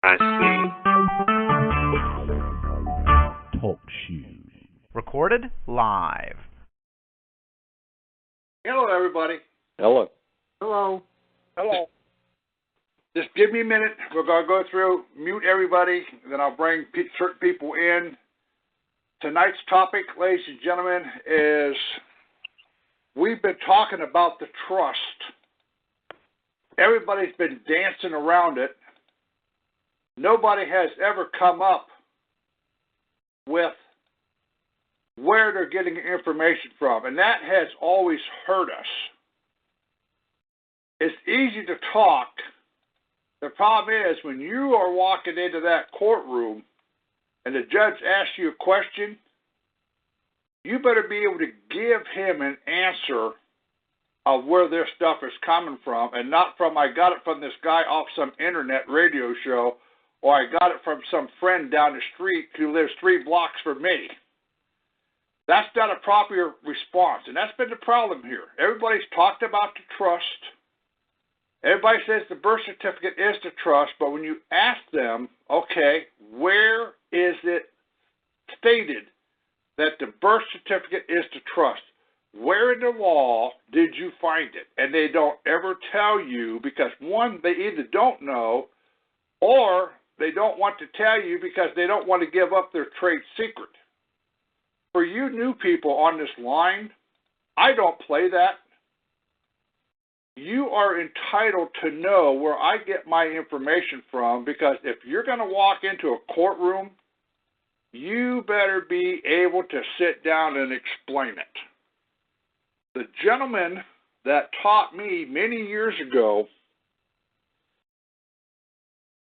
I see. Talk shoes. Recorded live. Hello, everybody. Hello. Hello. Hello. Just give me a minute. We're going to go through, mute everybody, then I'll bring certain people in. Tonight's topic, ladies and gentlemen, is we've been talking about the trust. Everybody's been dancing around it. Nobody has ever come up with where they're getting information from, and that has always hurt us. It's easy to talk. The problem is when you are walking into that courtroom and the judge asks you a question, you better be able to give him an answer of where their stuff is coming from, and not from, I got it from this guy off some internet radio show, or I got it from some friend down the street who lives 3 blocks from me. That's not a proper response, and that's been the problem here. Everybody's talked about the trust. Everybody says the birth certificate is the trust, but when you ask them, okay, where is it stated that the birth certificate is the trust? Where in the law did you find it? And they don't ever tell you because, one, they either don't know or they don't want to tell you because they don't want to give up their trade secret. For you new people on this line, I don't play that. You are entitled to know where I get my information from, because if you're going to walk into a courtroom, you better be able to sit down and explain it. The gentleman that taught me many years ago,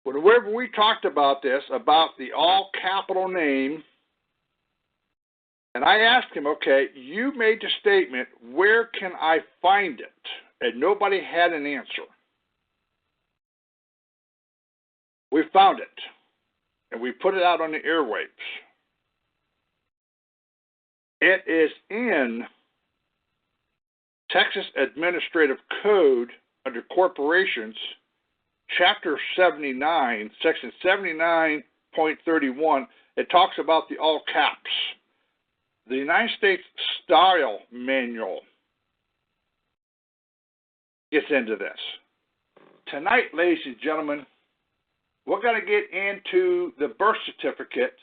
whenever we talked about this, about the all capital name, and I asked him, okay, you made the statement, where can I find it? And nobody had an answer. We found it, and we put it out on the airwaves. It is in Texas Administrative Code under Corporations, Chapter 79, Section 79.31. It talks about the all caps. The United States Style Manual gets into this. Tonight, ladies and gentlemen, we're going to get into the birth certificate,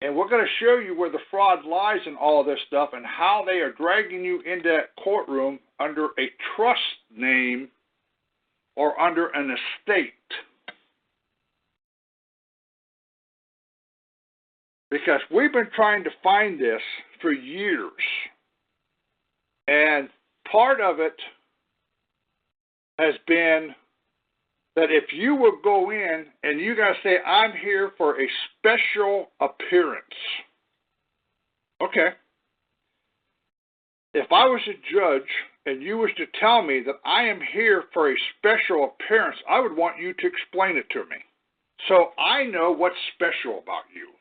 and we're going to show you where the fraud lies in all this stuff and how they are dragging you into that courtroom under a trust name or under an estate. Because we've been trying to find this for years. And part of it has been that if you will go in and you got to say, I'm here for a special appearance. Okay. If I was a judge and you was to tell me that I am here for a special appearance, I would want you to explain it to me, so I know what's special about you.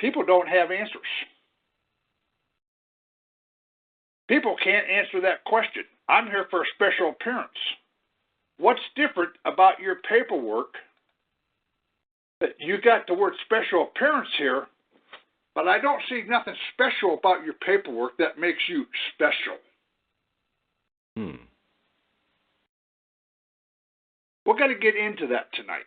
People don't have answers. People can't answer that question. I'm here for a special appearance. What's different about your paperwork? That you got the word special appearance here, but I don't see nothing special about your paperwork that makes you special. We're going to get into that tonight.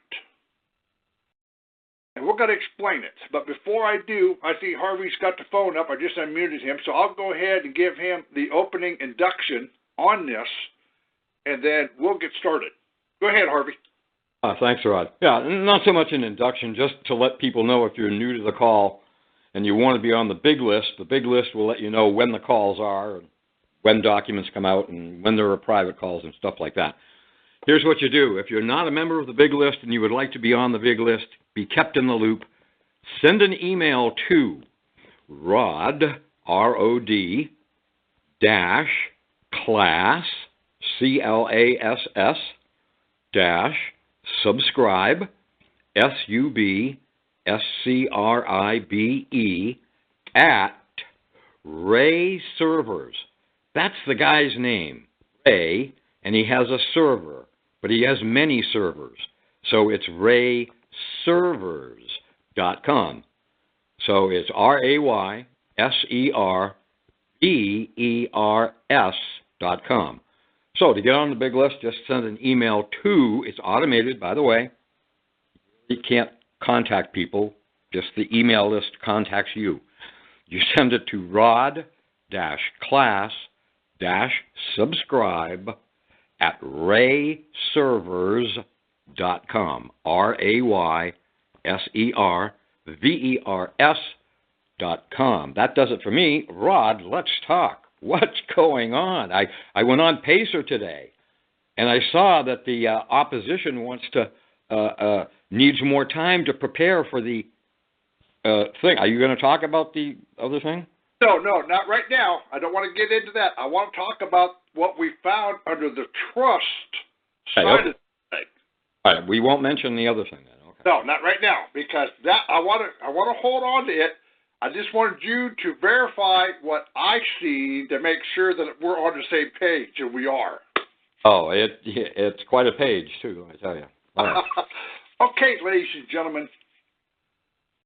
And we're going to explain it. But before I do, I see Harvey's got the phone up. I just unmuted him. So I'll go ahead and give him the opening induction on this, and then we'll get started. Go ahead, Harvey. Thanks, Rod. Yeah, not so much an induction, just to let people know if you're new to the call and you want to be on the big list will let you know when the calls are, and when documents come out, and when there are private calls and stuff like that. Here's what you do. If you're not a member of the big list and you would like to be on the big list, be kept in the loop, send an email to Rod, R-O-D, dash, class, C-L-A-S-S, dash, subscribe, S-U-B-S-C-R-I-B-E, at Ray Servers. That's the guy's name, Ray, and he has a server, but he has many servers. So it's rayservers.com. So it's RAYSERVERS.com. So to get on the big list, just send an email to, it's automated, by the way. You can't contact people, just the email list contacts you. You send it to rod-class-subscribe@rayservers.com. RAYSERVERS.com. That does it for me. Rod, let's talk. What's going on? I went on Pacer today, and I saw that the opposition wants to needs more time to prepare for the thing. Are you going to talk about the other thing? No, not right now. I don't want to get into that. I want to talk about what we found under the trust side of the thing. All right, we won't mention the other thing then. Okay. No, not right now, because that I want to hold on to it. I just wanted you to verify what I see to make sure that we're on the same page, and we are. Oh, it's quite a page too, I tell you. All right. Okay, ladies and gentlemen,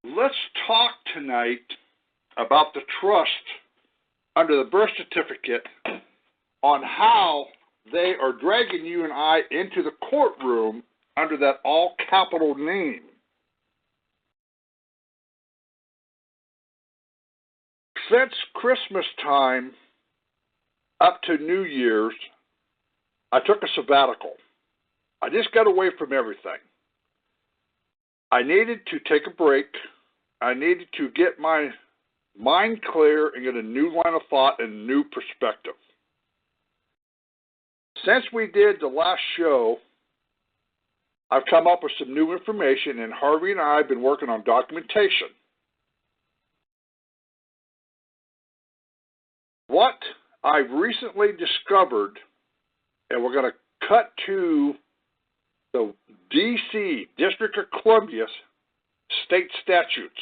let's talk tonight about the trust under the birth certificate, on how they are dragging you and I into the courtroom under that all-capital name. Since Christmas time up to New Year's, I took a sabbatical. I just got away from everything. I needed to take a break. I needed to get my mind clear and get a new line of thought and a new perspective. Since we did the last show, I've come up with some new information, and Harvey and I have been working on documentation. What I've recently discovered, and we're going to cut to the D.C., District of Columbia, state statutes.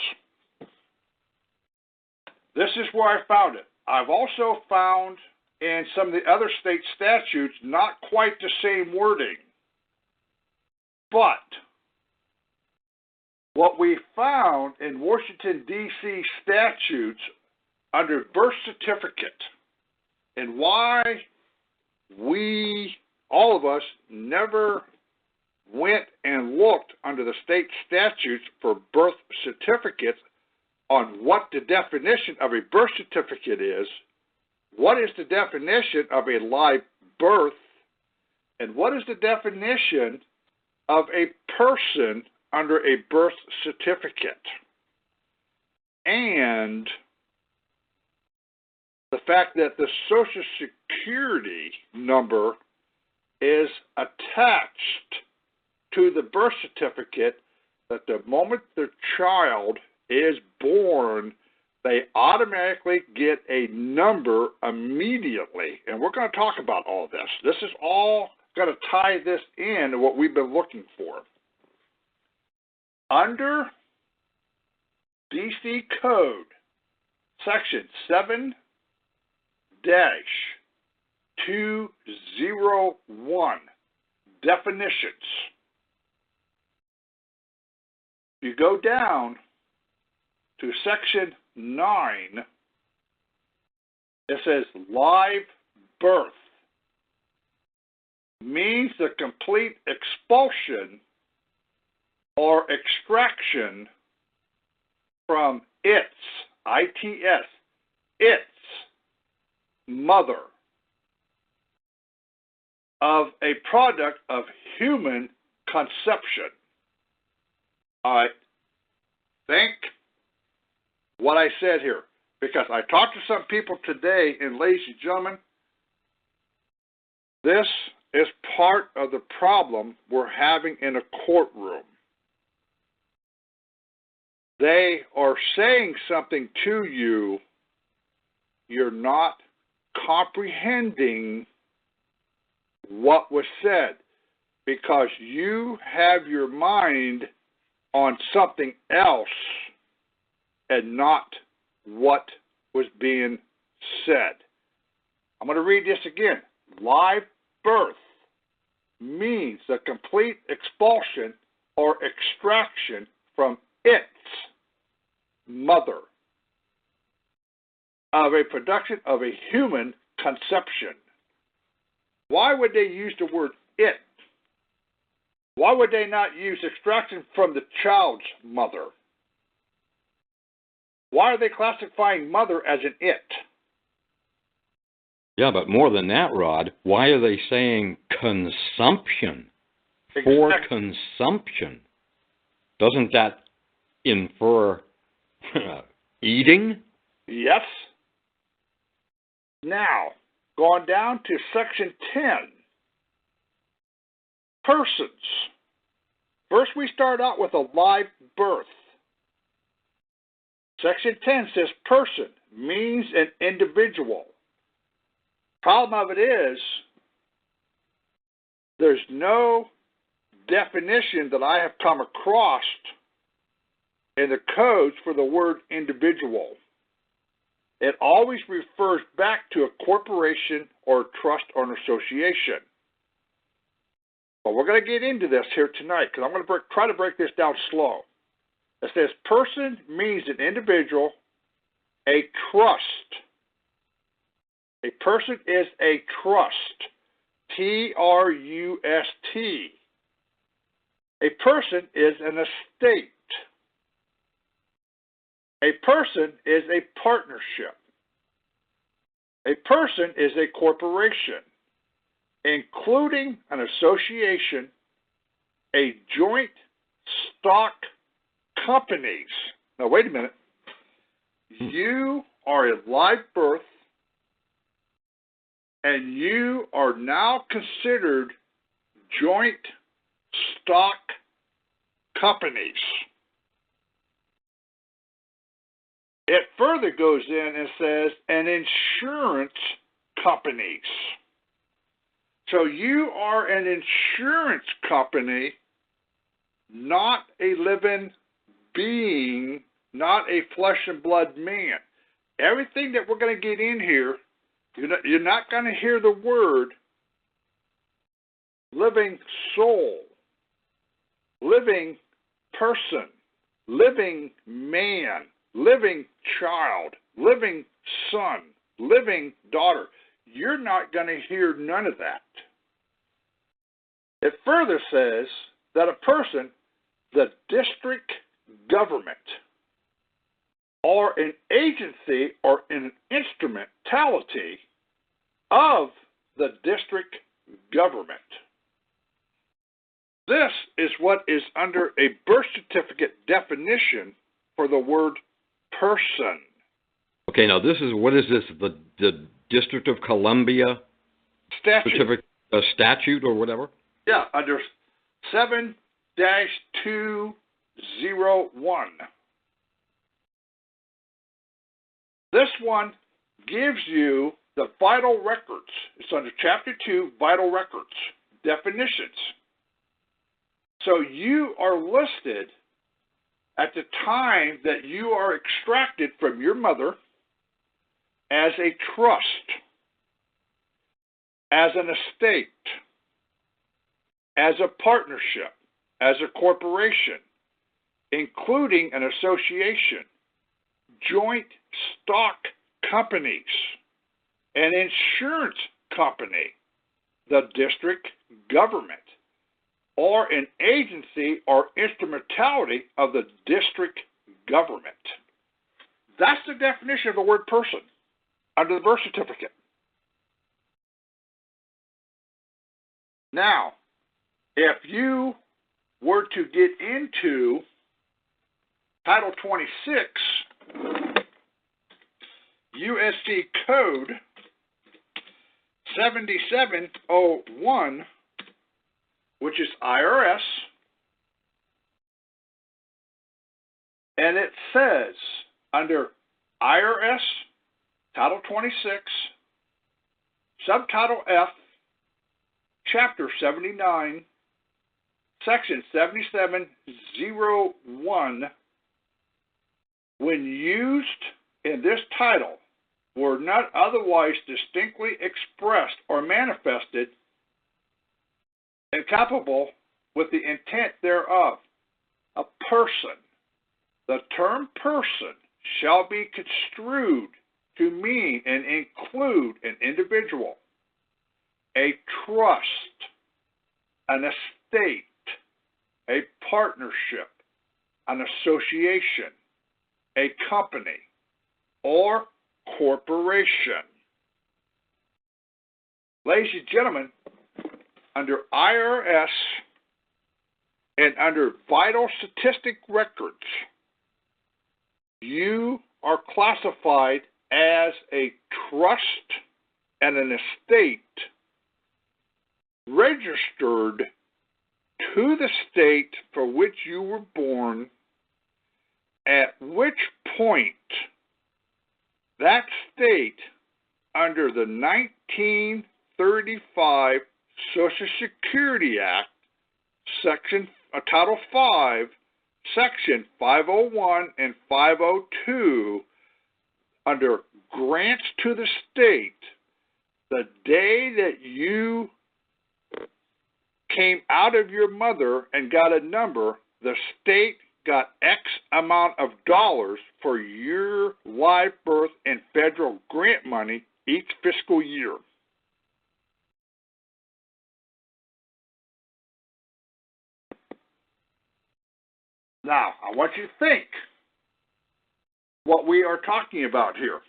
This is where I found it. I've also found in some of the other state statutes not quite the same wording. But what we found in Washington, D.C. statutes under birth certificate, and why we, all of us, never went and looked under the state statutes for birth certificates on what the definition of a birth certificate is, what is the definition of a live birth, and what is the definition of a person under a birth certificate. And the fact that the Social Security number is attached to the birth certificate, that the moment the child is born, they automatically get a number immediately. And we're going to talk about all this. This is all going to tie this in to what we've been looking for. Under DC Code, Section 7-201, definitions. You go down to Section 9, it says live birth means the complete expulsion or extraction from its, I-T-S, its mother of a product of human conception. All right, think what I said here, because I talked to some people today, and ladies and gentlemen, this is part of the problem we're having in a courtroom. They are saying something to you, you're not comprehending what was said, because you have your mind on something else and not what was being said. I'm going to read this again. Live birth means the complete expulsion or extraction from its mother of a production of a human conception. Why would they use the word it? Why would they not use extraction from the child's mother? Why are they classifying mother as an it? Yeah, but more than that, Rod, why are they saying consumption? For consumption? Doesn't that infer eating? Yes. Now, going down to section 10, persons. First, we start out with a live birth. Section 10 says person means an individual. Problem of it is, there's no definition that I have come across in the codes for the word individual. It always refers back to a corporation or a trust or an association. But we're going to get into this here tonight because I'm going to try to break this down slow. It says person means an individual, a trust. A person is a trust. T-R-U-S-T. A person is an estate. A person is a partnership. A person is a corporation, including an association, a joint stock companies. Now, wait a minute. You are a live birth, and you are now considered joint stock companies. It further goes in and says, and insurance companies. So you are an insurance company, not a living being, not a flesh and blood man. Everything that we're going to get in here, you're not going to hear the word living soul, living person, living man, living child, living son, living daughter. You're not going to hear none of that. It further says that a person, the district government, or an agency or an instrumentality of the district government. This is what is under a birth certificate definition for the word person. Okay, now this is, what is this, the District of Columbia Statute. Statute or whatever? Yeah, under 7-201. This one gives you the vital records. It's under Chapter 2, Vital Records, definitions. So you are listed at the time that you are extracted from your mother as a trust, as an estate, as a partnership, as a corporation, including an association, joint stock companies, an insurance company, the district government, or an agency or instrumentality of the district government. That's the definition of the word person under the birth certificate. Now, if you were to get into Title 26, USC Code 7701, which is IRS, and it says under IRS Title 26, Subtitle F, Chapter 79, Section 7701, when used in this title, were not otherwise distinctly expressed or manifested, culpable with the intent thereof. A person. The term person shall be construed to mean and include an individual, a trust, an estate, a partnership, an association, a company, or corporation. Ladies and gentlemen, under IRS and under vital statistic records, you are classified as a trust and an estate registered to the state for which you were born, at which point that state, under the 1935 Social Security Act, Title 5, Section 501 and 502, under grants to the state, the day that you came out of your mother and got a number, the state got X amount of dollars for your live birth and federal grant money each fiscal year. Now, I want you to think what we are talking about here.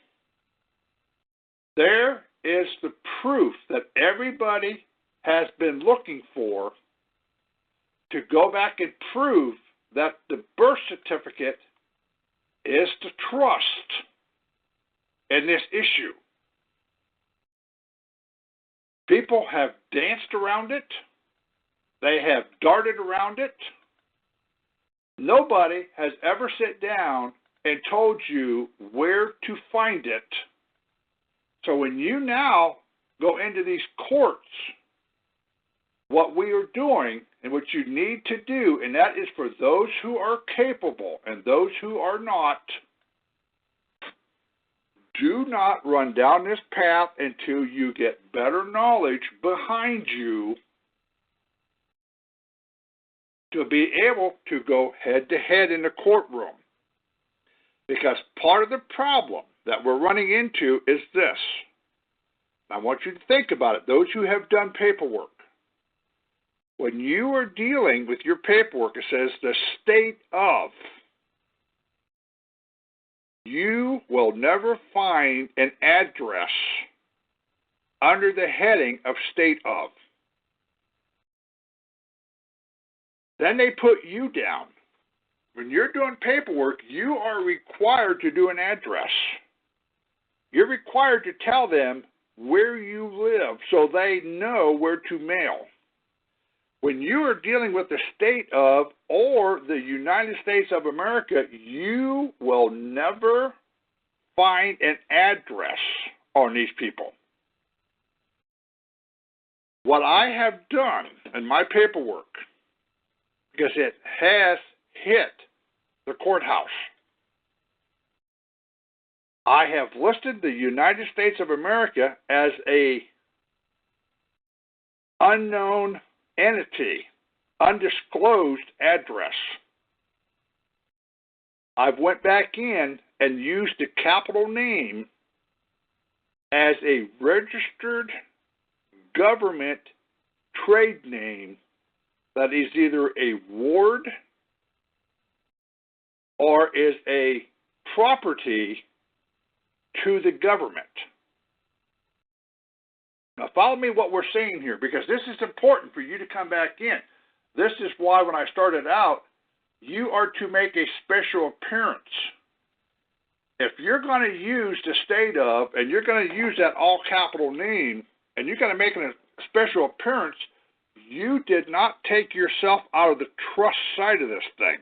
There is the proof that everybody has been looking for to go back and prove that the birth certificate is the trust in this issue. People have danced around it. They have darted around it. Nobody has ever sat down and told you where to find it. So when you now go into these courts, what we are doing and what you need to do, and that is for those who are capable and those who are not, do not run down this path until you get better knowledge behind you to be able to go head-to-head in the courtroom. Because part of the problem that we're running into is this. I want you to think about it, those who have done paperwork. When you are dealing with your paperwork, it says the state of. You will never find an address under the heading of state of. Then they put you down. When you're doing paperwork, you are required to do an address. You're required to tell them where you live so they know where to mail. When you are dealing with the state of or the United States of America, you will never find an address on these people. What I have done in my paperwork, because it has hit the courthouse, I have listed the United States of America as a unknown entity, undisclosed address. I've went back in and used the capital name as a registered government trade name that is either a ward or is a property to the government. Now follow me what we're saying here, because this is important for you to come back in. This is why when I started out, you are to make a special appearance. If you're going to use the state of, and you're going to use that all capital name, and you're going to make a special appearance, you did not take yourself out of the trust side of this thing.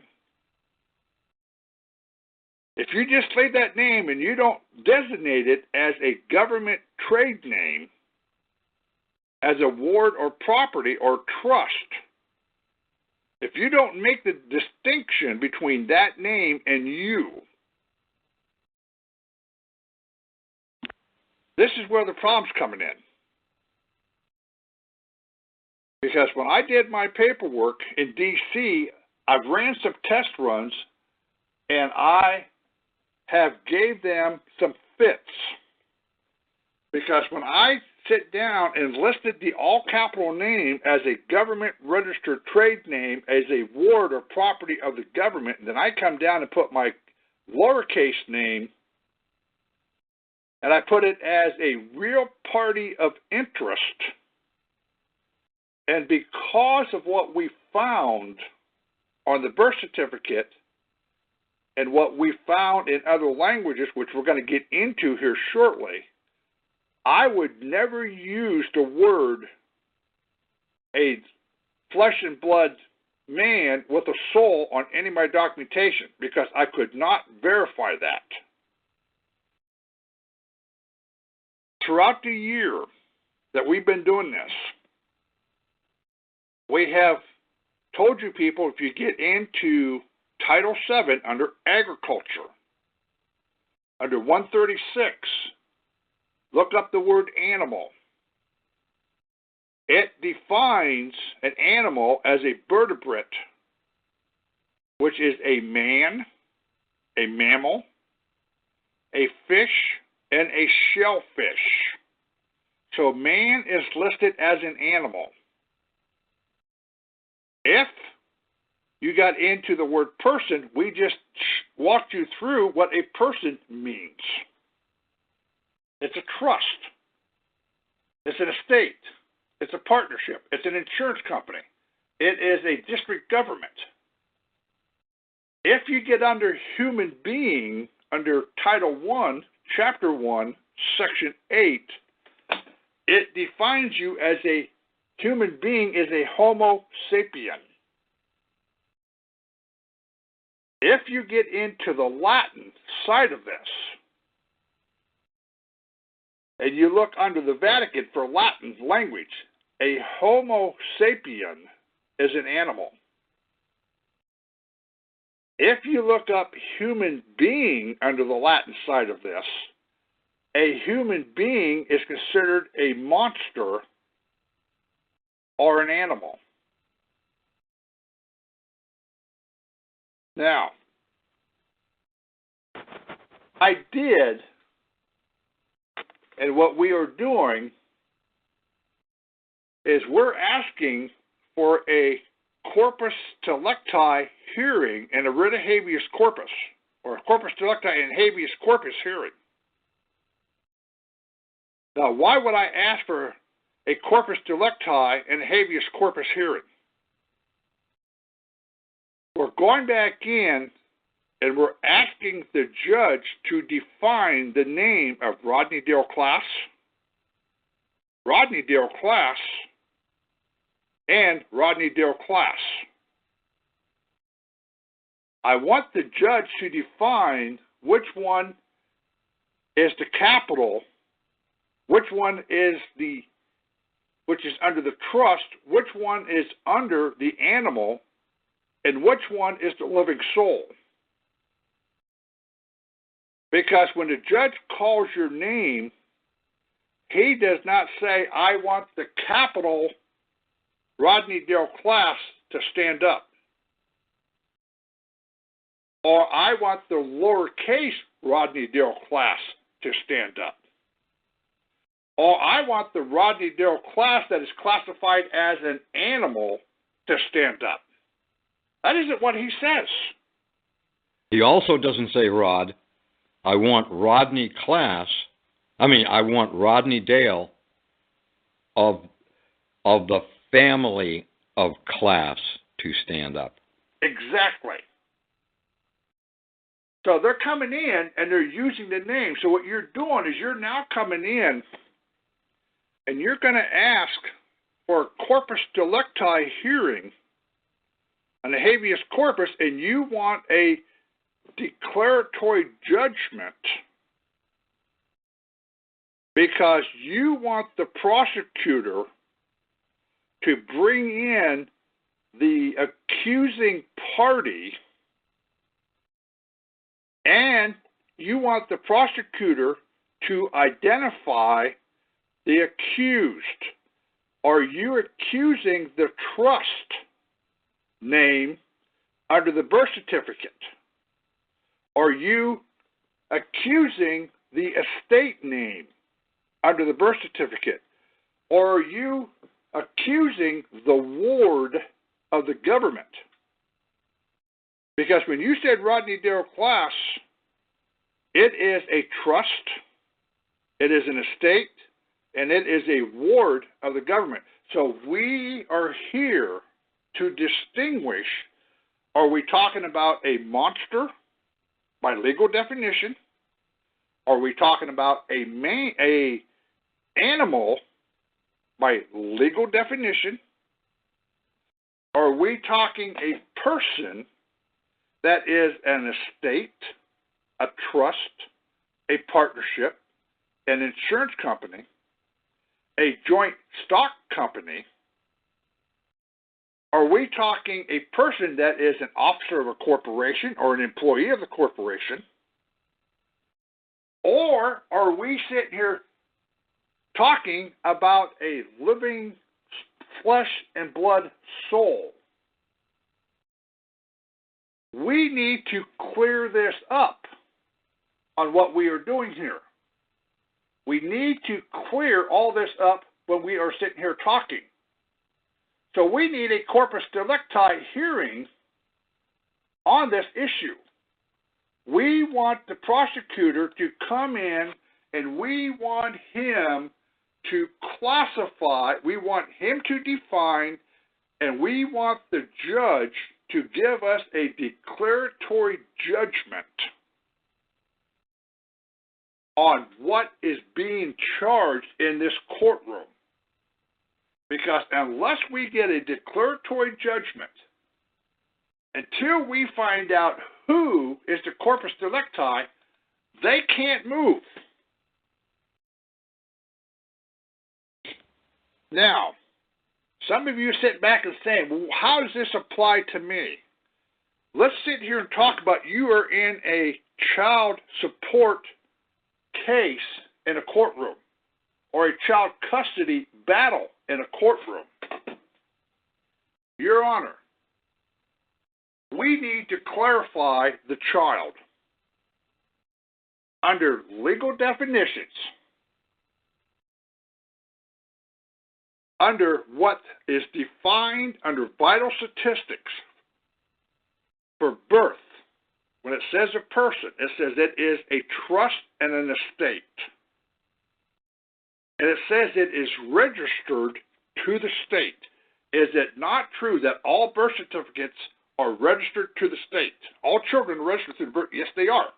If you just leave that name and you don't designate it as a government trade name, as a ward or property or trust, if you don't make the distinction between that name and you, this is where the problem's coming in. Because when I did my paperwork in D.C., I've ran some test runs, and I have gave them some fits. Because when I sit down and listed the all-capital name as a government-registered trade name, as a ward or property of the government, and then I come down and put my lowercase name, and I put it as a real party of interest, and because of what we found on the birth certificate and what we found in other languages, which we're going to get into here shortly, I would never use the word a flesh and blood man with a soul on any of my documentation because I could not verify that. Throughout the year that we've been doing this, we have told you people, if you get into Title VII under Agriculture, under 136, look up the word animal. It defines an animal as a vertebrate, which is a man, a mammal, a fish, and a shellfish. So man is listed as an animal. If you got into the word person, we just walked you through what a person means. It's a trust. It's an estate. It's a partnership. It's an insurance company. It is a district government. If you get under human being, under Title I, Chapter 1, Section 8, it defines you as a human being is a Homo sapien. If you get into the Latin side of this, and you look under the Vatican for Latin language, a Homo sapien is an animal. If you look up human being under the Latin side of this, a human being is considered a monster or an animal. Now, I did, and what we are doing is we're asking for a corpus delicti hearing and a writ of habeas corpus, or a corpus delicti and habeas corpus hearing. Now, why would I ask for a corpus delicti and habeas corpus hearing? We're going back in and we're asking the judge to define the name of Rodney Dale Class, Rodney Dale Class, and Rodney Dale Class. I want the judge to define which one is the capital, which one is which is under the trust, which one is under the animal, and which one is the living soul. Because when the judge calls your name, he does not say, I want the capital Rodney Dale Class to stand up. Or I want the lowercase Rodney Dale Class to stand up. Or I want the Rodney Dale Class that is classified as an animal to stand up. That isn't what he says. He also doesn't say, Rod, I want Rodney Dale of the family of Class to stand up. Exactly. So they're coming in and they're using the name. So what you're doing is you're now coming in and you're going to ask for a corpus delicti hearing on the habeas corpus, and you want a declaratory judgment because you want the prosecutor to bring in the accusing party, and you want the prosecutor to identify the accused, are you accusing the trust name under the birth certificate? Are you accusing the estate name under the birth certificate? Or are you accusing the ward of the government? Because when you said Rodney Darrell Class, it is a trust, it is an estate, and it is a ward of the government. So we are here to distinguish, are we talking about a monster by legal definition? Are we talking about a animal by legal definition? Are we talking a person that is an estate, a trust, a partnership, an insurance company, a joint stock company? Are we talking a person that is an officer of a corporation or an employee of the corporation? Or are we sitting here talking about a living flesh and blood soul? We need to clear this up on what we are doing here. We need to clear all this up when we are sitting here talking. So we need a corpus delicti hearing on this issue. We want the prosecutor to come in and we want him to classify, we want him to define, and we want the judge to give us a declaratory judgment on what is being charged in this courtroom. Because unless we get a declaratory judgment, until we find out who is the corpus delicti, they can't move. Now, some of you sit back and say, well, how does this apply to me? Let's sit here and talk about you are in a child support case in a courtroom or a child custody battle in a courtroom. Your Honor, we need to clarify the child under legal definitions, under what is defined under vital statistics for birth. When it says a person, it says it is a trust and an estate. And it says it is registered to the state. Is it not true that all birth certificates are registered to the state? All children are registered to the birth? Yes, they are.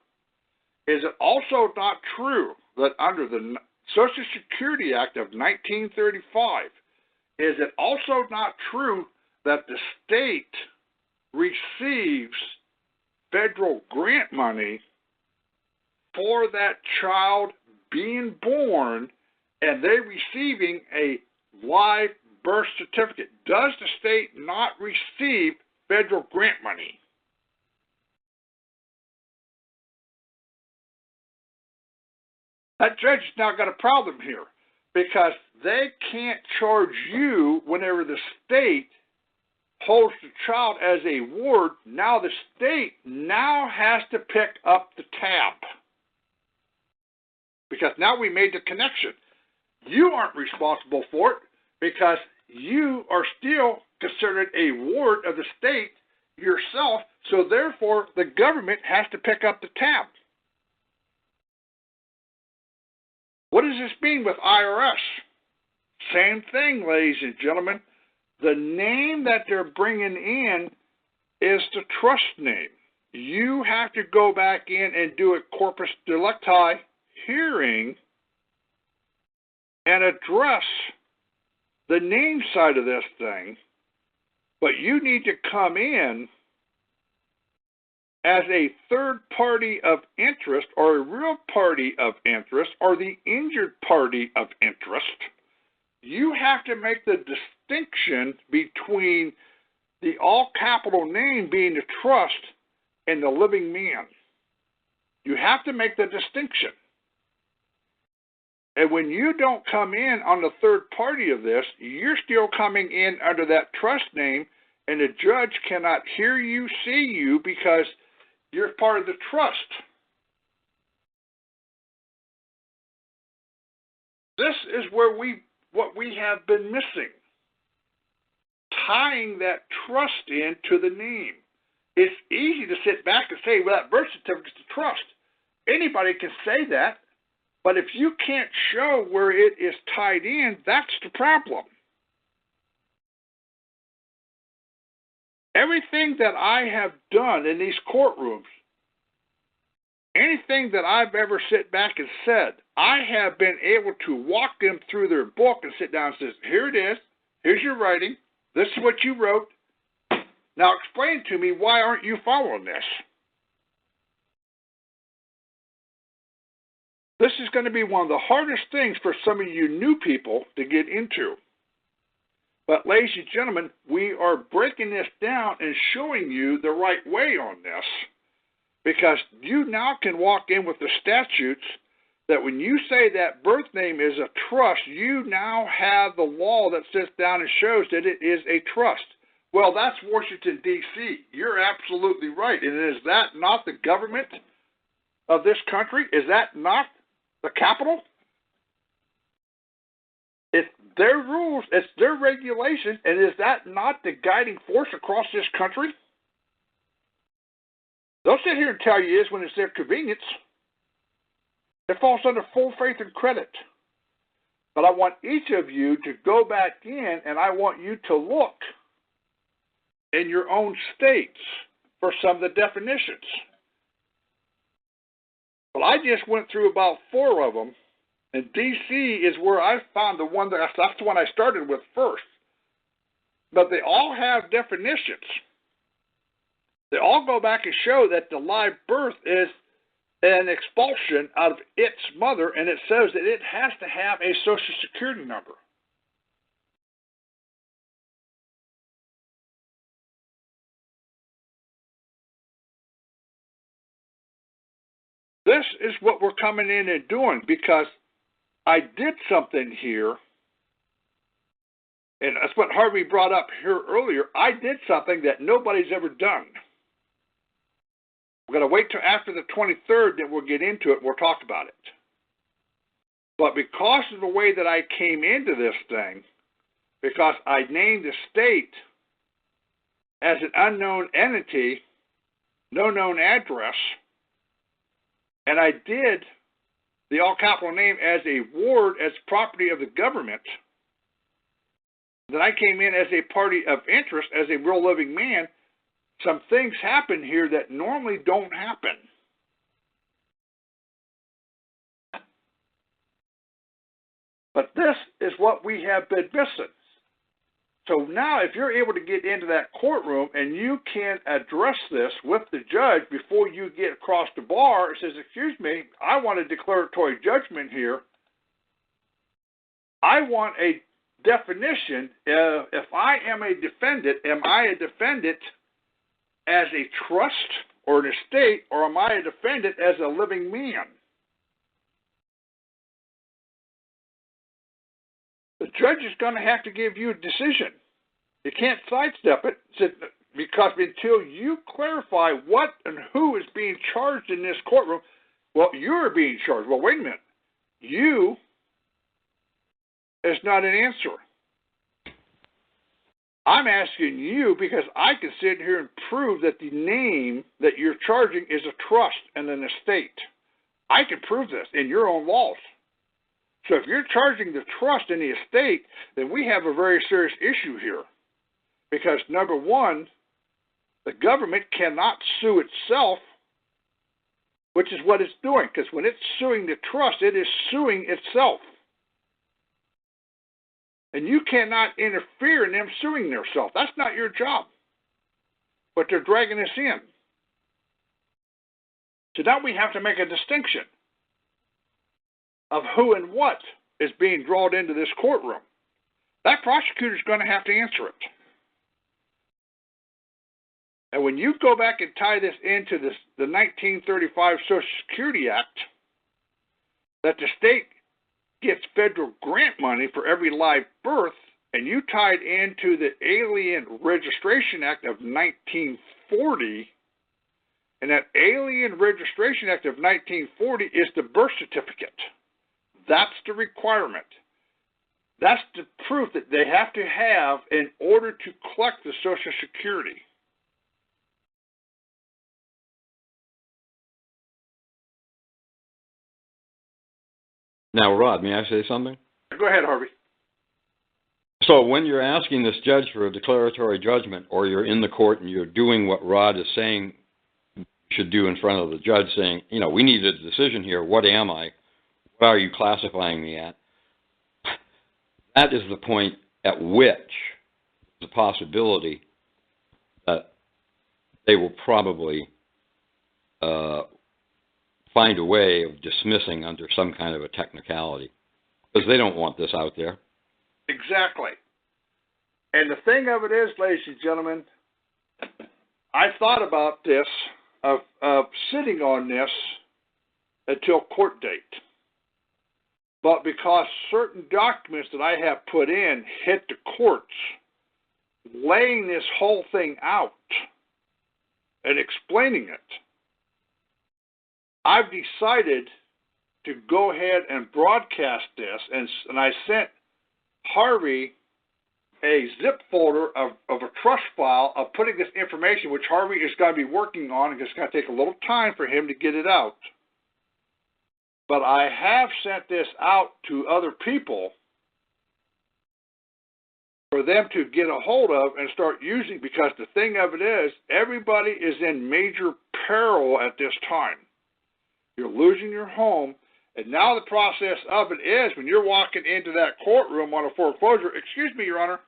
Is it also not true that under the Social Security Act of 1935, is it also not true that the state receives federal grant money for that child being born and they're receiving a live birth certificate? Does the state not receive federal grant money? That judge has now got a problem here because they can't charge you whenever the state holds the child as a ward. Now the state now has to pick up the tab because now we made the connection. You aren't responsible for it because you are still considered a ward of the state yourself, so therefore the government has to pick up the tab. What does this mean with IRS? Same thing, ladies and gentlemen. The name that they're bringing in is the trust name. You have to go back in and do a corpus delicti hearing and address the name side of this thing, but you need to come in as a third party of interest or a real party of interest or the injured party of interest. You have to make the distinction between the all capital name being the trust and the living man. You have to make the distinction. And when you don't come in on the third party of this, you're still coming in under that trust name, and the judge cannot hear you, see you, because you're part of the trust. This is where what we have been missing. Tying that trust into the name. It's easy to sit back and say, well, that birth certificate's a trust. Anybody can say that, but if you can't show where it is tied in, that's the problem. Everything that I have done in these courtrooms, anything that I've ever sit back and said, I have been able to walk them through their book and sit down and say, here it is, here's your writing, this is what you wrote. Now explain to me, why aren't you following this? This is going to be one of the hardest things for some of you new people to get into. But ladies and gentlemen, we are breaking this down and showing you the right way on this, because you now can walk in with the statutes that when you say that birth name is a trust, you now have the law that sits down and shows that it is a trust. Well, that's Washington, D.C. You're absolutely right. And is that not the government of this country? Is that not the capital? It's their rules, it's their regulations, and is that not the guiding force across this country? They'll sit here and tell you it is when it's their convenience. It falls under full faith and credit. But I want each of you to go back in, and I want you to look in your own states for some of the definitions. Well, I just went through about 4 of them, and D.C. is where I found the one that's the one I started with first. But they all have definitions. They all go back and show that the live birth is an expulsion out of its mother, and it says that it has to have a Social Security number. This is what we're coming in and doing, because I did something here, and that's what Harvey brought up here earlier. I did something that nobody's ever done. We're going to wait till after the 23rd that we'll get into it and we'll talk about it. But because of the way that I came into this thing, because I named the state as an unknown entity, no known address, and I did the all capital name as a ward, as property of the government, then I came in as a party of interest, as a real living man. Some things happen here that normally don't happen. But this is what we have been missing. So now if you're able to get into that courtroom and you can address this with the judge before you get across the bar, it says, excuse me, I want a declaratory judgment here. I want a definition. If I am a defendant, am I a defendant as a trust or an estate, or am I a defendant as a living man? The judge is going to have to give you a decision. You can't sidestep it, because until you clarify what and who is being charged in this courtroom, well, you're being charged. Well, wait a minute. You is not an answer. I'm asking you because I can sit here and prove that the name that you're charging is a trust and an estate. I can prove this in your own laws. So if you're charging the trust and the estate, then we have a very serious issue here. Because number one, the government cannot sue itself, which is what it's doing. Because when it's suing the trust, it is suing itself. And you cannot interfere in them suing themselves. That's not your job. But they're dragging us in. So now we have to make a distinction of who and what is being drawn into this courtroom. That prosecutor is going to have to answer it. And when you go back and tie this into the 1935 Social Security Act, that the state gets federal grant money for every live birth, and you tied into the Alien Registration Act of 1940, and that Alien Registration Act of 1940 is the birth certificate. That's the requirement. That's the proof that they have to have in order to collect the Social Security. Now, Rod, may I say something? Go ahead, Harvey. So when you're asking this judge for a declaratory judgment, or you're in the court and you're doing what Rod is saying you should do in front of the judge, saying, you know, we need a decision here. What am I? What are you classifying me at? That is the point at which the possibility that they will probably find a way of dismissing under some kind of a technicality, because they don't want this out there. Exactly. And the thing of it is, ladies and gentlemen, I thought about this, of sitting on this until court date. But because certain documents that I have put in hit the courts, laying this whole thing out and explaining it, I've decided to go ahead and broadcast this, and I sent Harvey a zip folder of a trust file of putting this information, which Harvey is going to be working on, and it's going to take a little time for him to get it out. But I have sent this out to other people for them to get a hold of and start using, because the thing of it is, everybody is in major peril at this time. You're losing your home, and now the process of it is, when you're walking into that courtroom on a foreclosure, excuse me, Your Honor,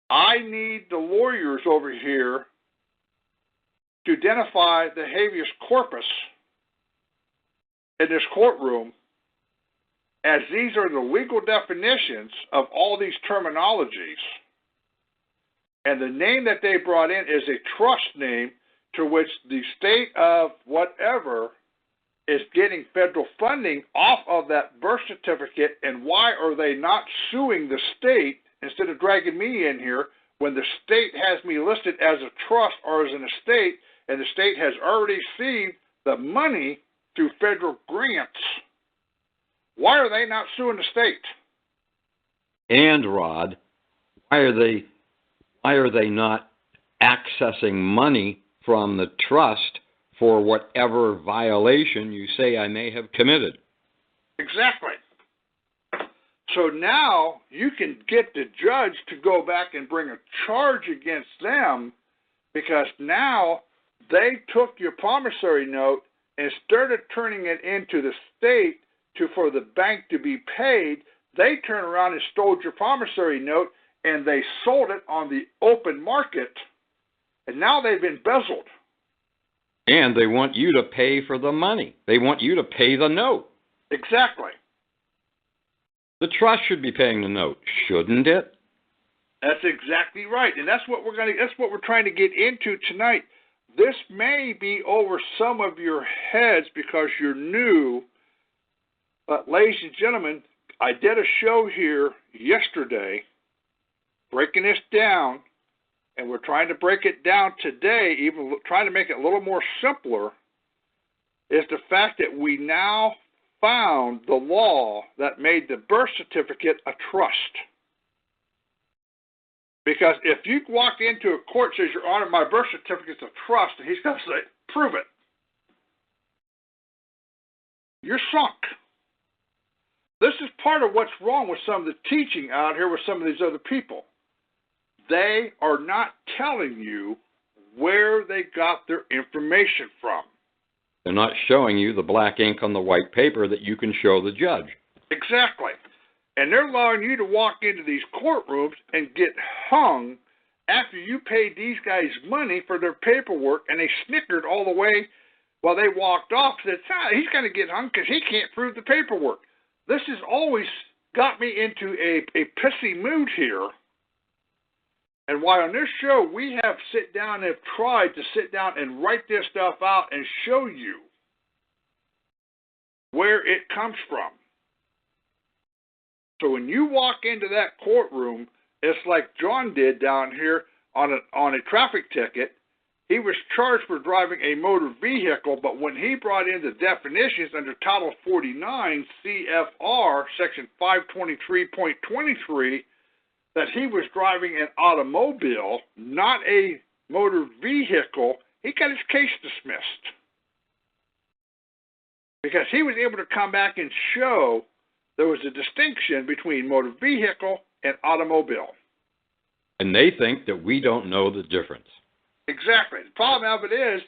I need the lawyers over here to identify the habeas corpus in this courtroom, as these are the legal definitions of all these terminologies. And the name that they brought in is a trust name to which the state of whatever is getting federal funding off of that birth certificate. And why are they not suing the state instead of dragging me in here when the state has me listed as a trust or as an estate, and the state has already received the money through federal grants? Why are they not suing the state? And Rod, why are they not accessing money from the trust for whatever violation you say I may have committed? Exactly. So now you can get the judge to go back and bring a charge against them, because now they took your promissory note and started turning it into the state for the bank to be paid. They turned around and stole your promissory note, and they sold it on the open market, and now they've embezzled. And they want you to pay for the money. They want you to pay the note. Exactly. The trust should be paying the note, shouldn't it? That's exactly right, and that's what we're trying to get into tonight. This may be over some of your heads because you're new, but ladies and gentlemen, I did a show here yesterday breaking this down, and we're trying to break it down today, even trying to make it a little more simpler, is the fact that we now found the law that made the birth certificate a trust. Because if you walk into a court and says, Your Honor, my birth certificate's a trust, and he's going to say, prove it, you're sunk. This is part of what's wrong with some of the teaching out here with some of these other people. They are not telling you where they got their information from. They're not showing you the black ink on the white paper that you can show the judge. Exactly. And they're allowing you to walk into these courtrooms and get hung after you paid these guys money for their paperwork, and they snickered all the way while they walked off and said, he's going to get hung because he can't prove the paperwork. This has always got me into a pissy mood here. And why on this show we have tried to sit down and write this stuff out and show you where it comes from. So when you walk into that courtroom, it's like John did down here on a traffic ticket. He was charged for driving a motor vehicle, but when he brought in the definitions under Title 49 CFR, Section 523.23, that he was driving an automobile, not a motor vehicle, he got his case dismissed. Because he was able to come back and show there was a distinction between motor vehicle and automobile. And they think that we don't know the difference. Exactly. The problem of it is,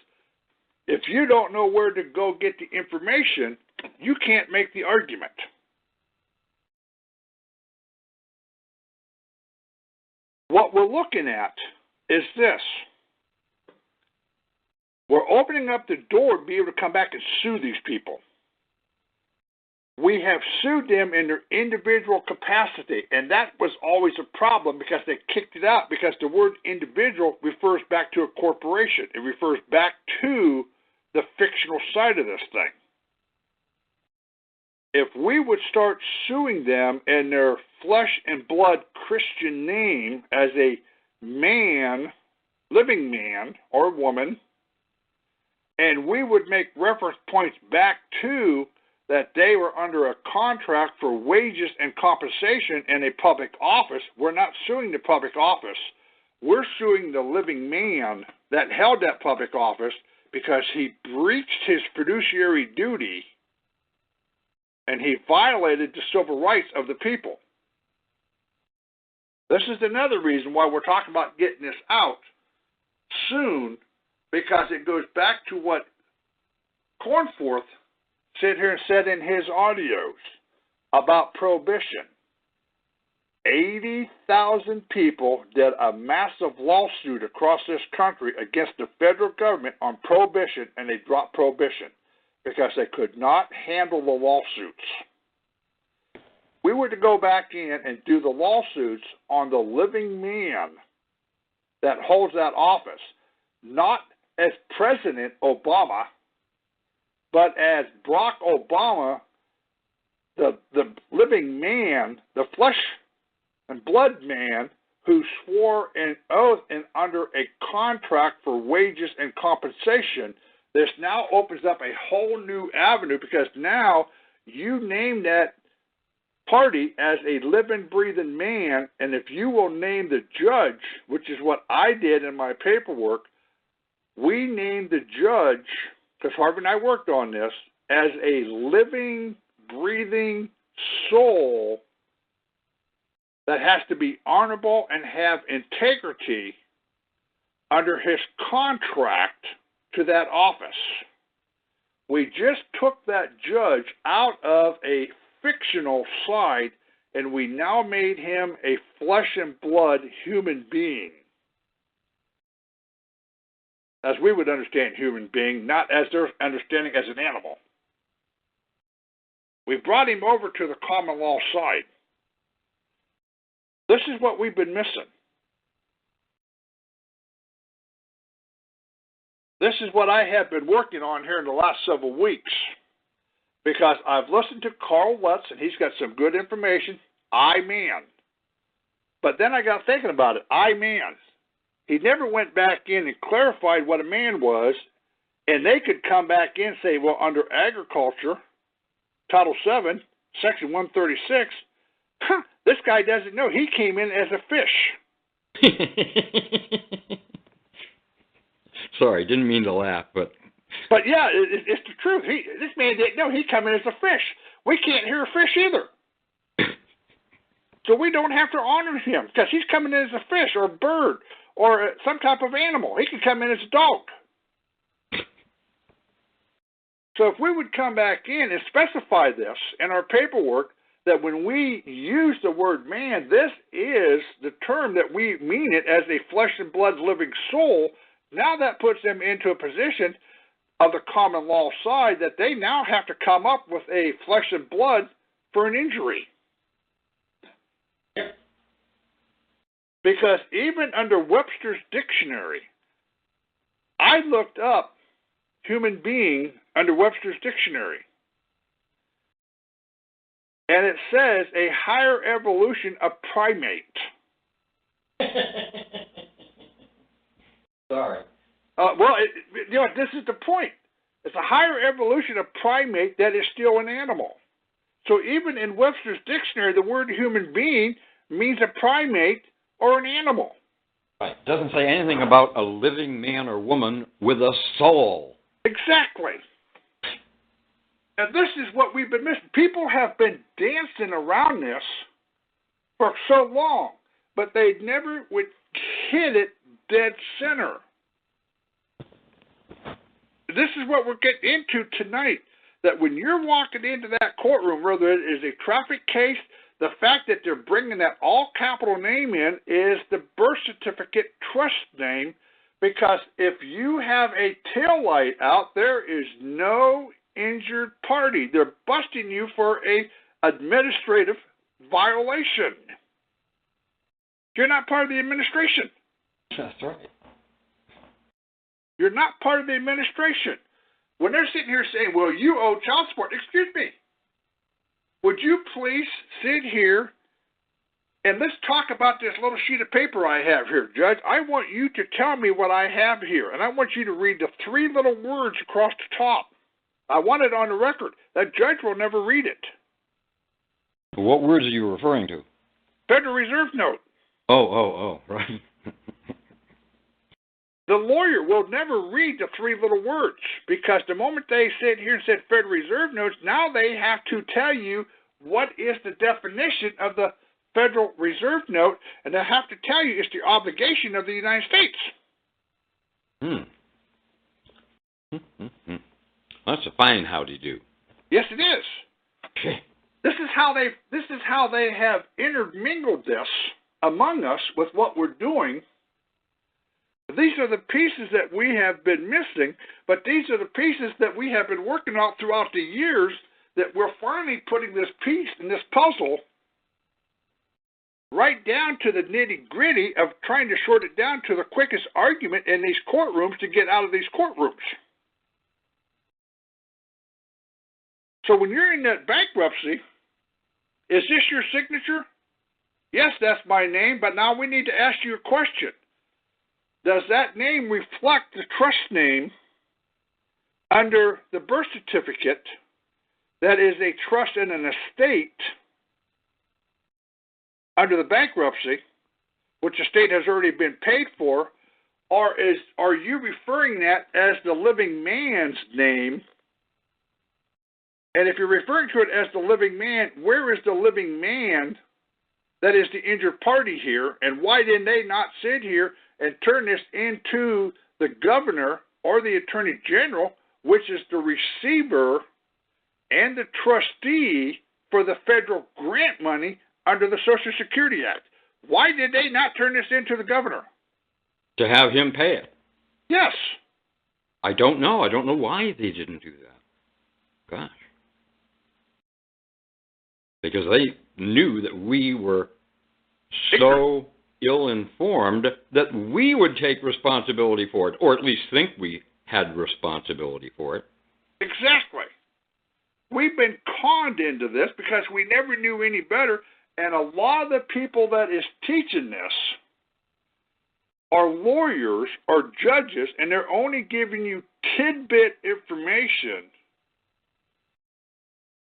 if you don't know where to go get the information, you can't make the argument. What we're looking at is this. We're opening up the door to be able to come back and sue these people. We have sued them in their individual capacity, and that was always a problem because they kicked it out because the word individual refers back to a corporation. It refers back to the fictional side of this thing. If we would start suing them in their flesh and blood Christian name as a man, living man or woman, and we would make reference points back to that they were under a contract for wages and compensation in a public office, we're not suing the public office. We're suing the living man that held that public office because he breached his fiduciary duty and he violated the civil rights of the people. This is another reason why we're talking about getting this out soon, because it goes back to what Cornforth sit here and said in his audios about prohibition. 80,000 people did a massive lawsuit across this country against the federal government on prohibition, and they dropped prohibition because they could not handle the lawsuits. We were to go back in and do the lawsuits on the living man that holds that office, not as President Obama, but as Barack Obama, the living man, the flesh and blood man who swore an oath and under a contract for wages and compensation. This now opens up a whole new avenue because now you name that party as a living, breathing man, and if you will name the judge, which is what I did in my paperwork, we named the judge, because Harvey and I worked on this, as a living, breathing soul that has to be honorable and have integrity under his contract to that office. We just took that judge out of a fictional side and we now made him a flesh and blood human being. As we would understand human being, not as their understanding as an animal. We brought him over to the common law side. This is what we've been missing. This is what I have been working on here in the last several weeks, because I've listened to Carl Lutz, and he's got some good information. I-man. But then I got thinking about it. I-man. He never went back in and clarified what a man was, and they could come back in and say, well, under agriculture, Title 7, Section 136, this guy doesn't know. He came in as a fish. Sorry, didn't mean to laugh, but yeah, it's the truth. This man didn't know. He come in as a fish. We can't hear a fish either. So we don't have to honor him because he's coming in as a fish or a bird or some type of animal. He can come in as a dog. So if we would come back in and specify this in our paperwork, that when we use the word man, this is the term that we mean it as a flesh and blood living soul. Now that puts them into a position of the common law side that they now have to come up with a flesh and blood for an injury. Because even under Webster's dictionary, I looked up human being under Webster's dictionary. and it says a higher evolution of primate. Sorry. This is the point. It's a higher evolution of primate that is still an animal. So even in Webster's dictionary, the word human being means a primate or an animal. Right. It doesn't say anything about a living man or woman with a soul. Exactly. And this is what we've been missing. People have been dancing around this for so long, but they never would hit it dead center. This is what we're getting into tonight, that when you're walking into that courtroom, whether it is a traffic case, the fact that they're bringing that all-capital name in is the birth certificate trust name, because if you have a tail light out, there is no injured party. They're busting you for a administrative violation. You're not part of the administration. That's right. You're not part of the administration. When they're sitting here saying, well, you owe child support, excuse me, would you please sit here and let's talk about this little sheet of paper I have here, Judge. I want you to tell me what I have here, and I want you to read the 3 little words across the top. I want it on the record. That judge will never read it. What words are you referring to? Federal Reserve note. Oh, right. The lawyer will never read the 3 little words, because the moment they sit here and said Federal Reserve notes, now they have to tell you what is the definition of the Federal Reserve note, and they have to tell you it's the obligation of the United States. That's a fine howdy-do. Yes, it is. Okay. This is how they have intermingled this among us with what we're doing. These are the pieces that we have been missing, but these are the pieces that we have been working on throughout the years, that we're finally putting this piece in this puzzle right down to the nitty-gritty of trying to short it down to the quickest argument in these courtrooms to get out of these courtrooms. So when you're in that bankruptcy, is this your signature? Yes, that's my name, but now we need to ask you a question. Does that name reflect the trust name under the birth certificate that is a trust and an estate under the bankruptcy, which the state has already been paid for, or are you referring that as the living man's name? And if you're referring to it as the living man, where is the living man that is the injured party here? And why didn't they not sit here and turn this into the governor or the attorney general, which is the receiver and the trustee for the federal grant money under the Social Security Act? Why did they not turn this into the governor? To have him pay it? Yes. I don't know. I don't know why they didn't do that. Gosh. Because they knew that we were so ill-informed that we would take responsibility for it, or at least think we had responsibility for it. Exactly. We've been conned into this because we never knew any better, and a lot of the people that is teaching this are lawyers or judges, and they're only giving you tidbit information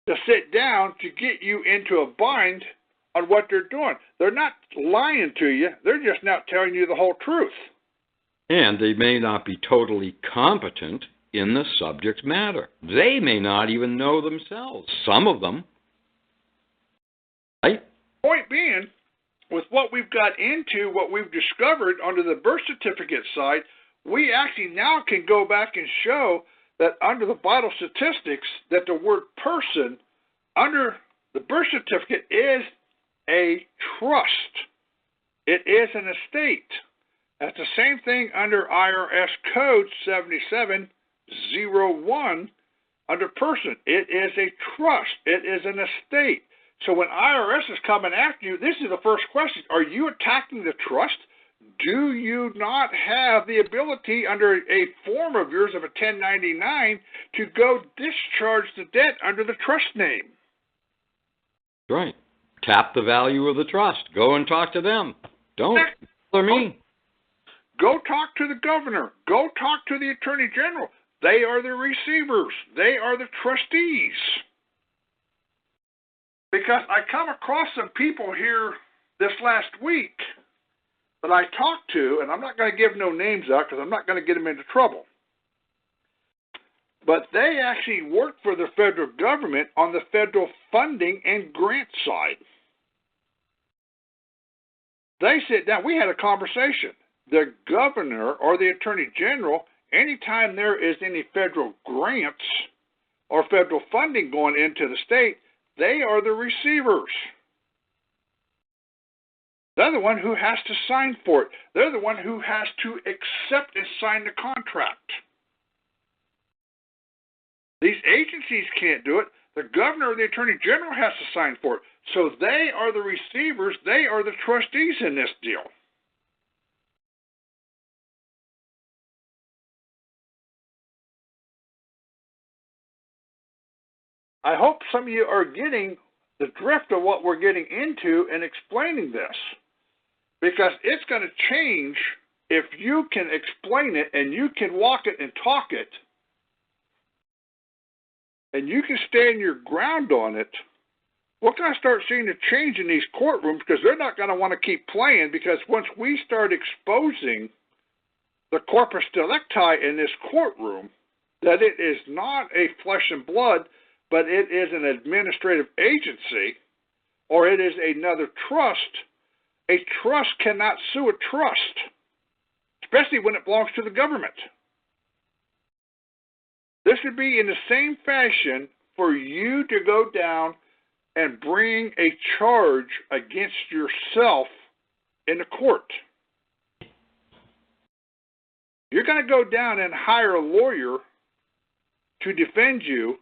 to sit down to get you into a bind on what they're doing. They're not lying to you. They're just not telling you the whole truth. And they may not be totally competent in the subject matter. They may not even know themselves, some of them. Right? Point being, with what we've got into, what we've discovered under the birth certificate side, we actually now can go back and show that under the vital statistics, that the word person under the birth certificate is a trust. It is an estate. That's the same thing under IRS Code 7701 under person. It is a trust. It is an estate. So when IRS is coming after you, this is the first question. Are you attacking the trust? Do you not have the ability under a form of yours of a 1099 to go discharge the debt under the trust name? Right. Tap the value of the trust. Go and talk to them. Don't bother me. Go talk to the governor. Go talk to the attorney general. They are the receivers. They are the trustees. Because I come across some people here this last week that I talked to, and I'm not going to give no names out because I'm not going to get them into trouble. But they actually work for the federal government on the federal funding and grant side. They sit down. We had a conversation. The governor or the attorney general, anytime there is any federal grants or federal funding going into the state, they are the receivers. They're the one who has to sign for it. They're the one who has to accept and sign the contract. These agencies can't do it. The governor or the attorney general has to sign for it. So they are the receivers. They are the trustees in this deal. I hope some of you are getting the drift of what we're getting into and explaining this, because it's going to change if you can explain it and you can walk it and talk it, and you can stand your ground on it. We're going to start seeing a change in these courtrooms, because they're not going to want to keep playing, because once we start exposing the corpus delicti in this courtroom, that it is not a flesh and blood, but it is an administrative agency, or it is another trust. A trust cannot sue a trust, especially when it belongs to the government. This would be in the same fashion for you to go down and bring a charge against yourself in the court. You're going to go down and hire a lawyer to defend you,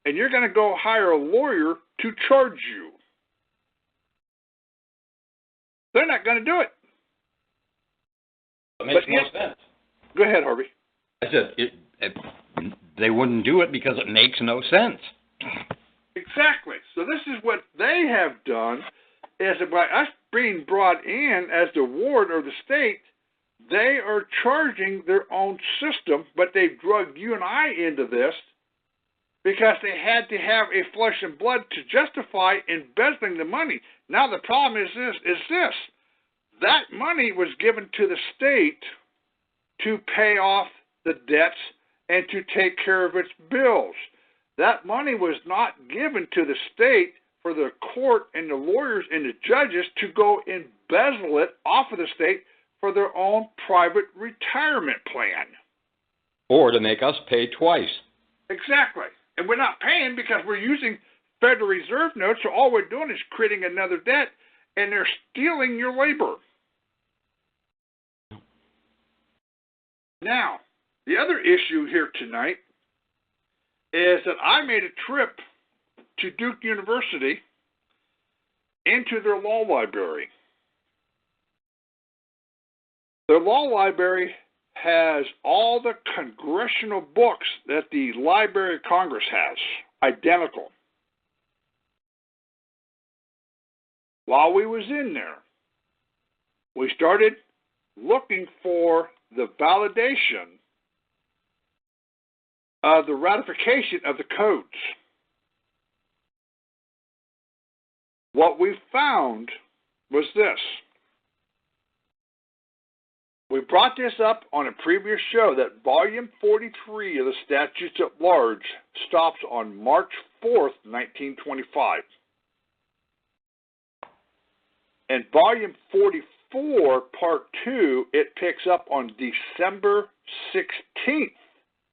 and you're going to go hire a lawyer to charge you. They're not going to do it. It makes no sense. Go ahead, Harvey. I said they wouldn't do it because it makes no sense. Exactly. So this is what they have done, is by us being brought in as the ward or the state, they are charging their own system, but they've drugged you and I into this because they had to have a flesh and blood to justify embezzling the money. Now the problem is this. That money was given to the state to pay off the debts and to take care of its bills. That money was not given to the state for the court and the lawyers and the judges to go embezzle it off of the state for their own private retirement plan. Or to make us pay twice. Exactly. And we're not paying because we're using Federal Reserve notes, so all we're doing is creating another debt, and they're stealing your labor. Now, the other issue here tonight is that I made a trip to Duke University into their law library. Their law library has all the congressional books that the Library of Congress has, identical. While we was in there, we started looking for the validation of the ratification of the codes. What we found was this. We brought this up on a previous show that Volume 43 of the Statutes at Large stops on March 4th, 1925. And Volume 44, Part 2, it picks up on December 16th,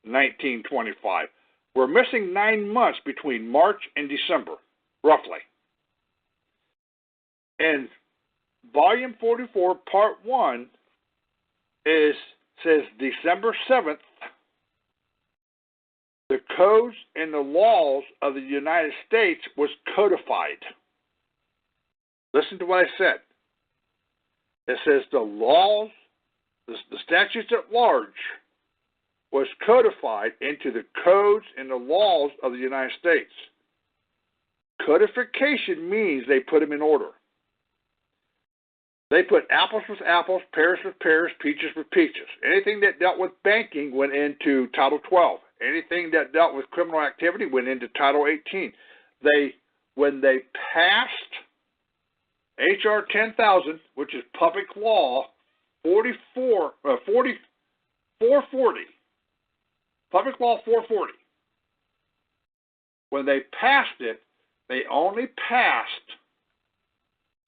1925. We're missing 9 months between March and December, roughly. And Volume 44, Part 1, says December 7th, the codes and the laws of the United States was codified. Listen to what I said. It says the laws, the statutes at large, was codified into the codes and the laws of the United States. Codification means they put them in order. They put apples with apples, pears with pears, peaches with peaches. Anything that dealt with banking went into Title 12. Anything that dealt with criminal activity went into Title 18. When they passed H.R. 10,000, which is Public Law 440, Public Law 440, when they passed it, they only passed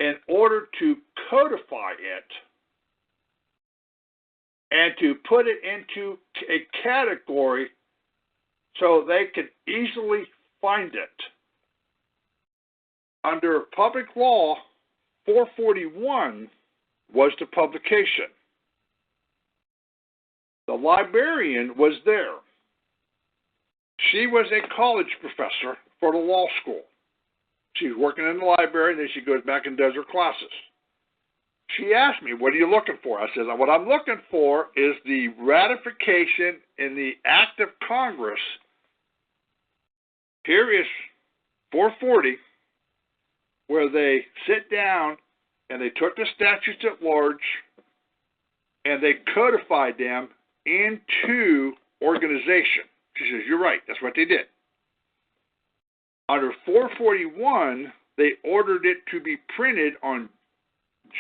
in order to codify it and to put it into a category so they could easily find it. Under Public Law 441 was the publication. The librarian was there. She was a college professor for the law school. She's working in the library, and then she goes back and does her classes. She asked me, what are you looking for? I said, what I'm looking for is the ratification in the Act of Congress. Here is 440, where they sit down and they took the statutes at large and they codified them into organization. She says, you're right, that's what they did. Under 441, they ordered it to be printed on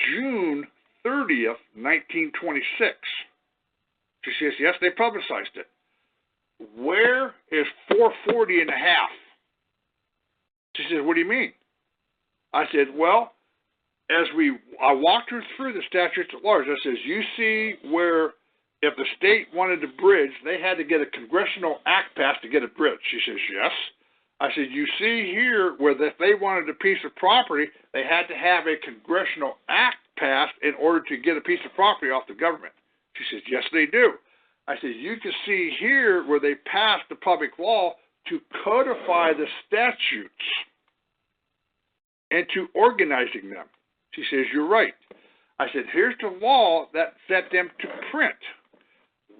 June 30th, 1926. She says, yes, they publicized it. Where is 440 and a half? She says, what do you mean? I said, well, I walked her through the statutes at large. I says, you see where if the state wanted a bridge, they had to get a congressional act passed to get a bridge. She says, yes. I said, you see here where if they wanted a piece of property, they had to have a congressional act passed in order to get a piece of property off the government. She says, yes, they do. I said, you can see here where they passed the public law to codify the statutes into organizing them. She says, you're right. I said, here's the law that set them to print.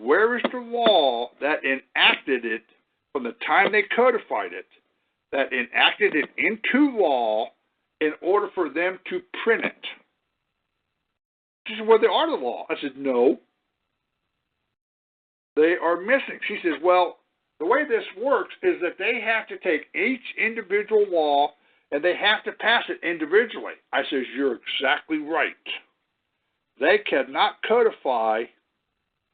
Where is the law that enacted it from the time they codified it, that enacted it into law in order for them to print it? She said, well, they are the law. I said, no. They are missing. She says, well, the way this works is that they have to take each individual law and they have to pass it individually. I says, you're exactly right. They cannot codify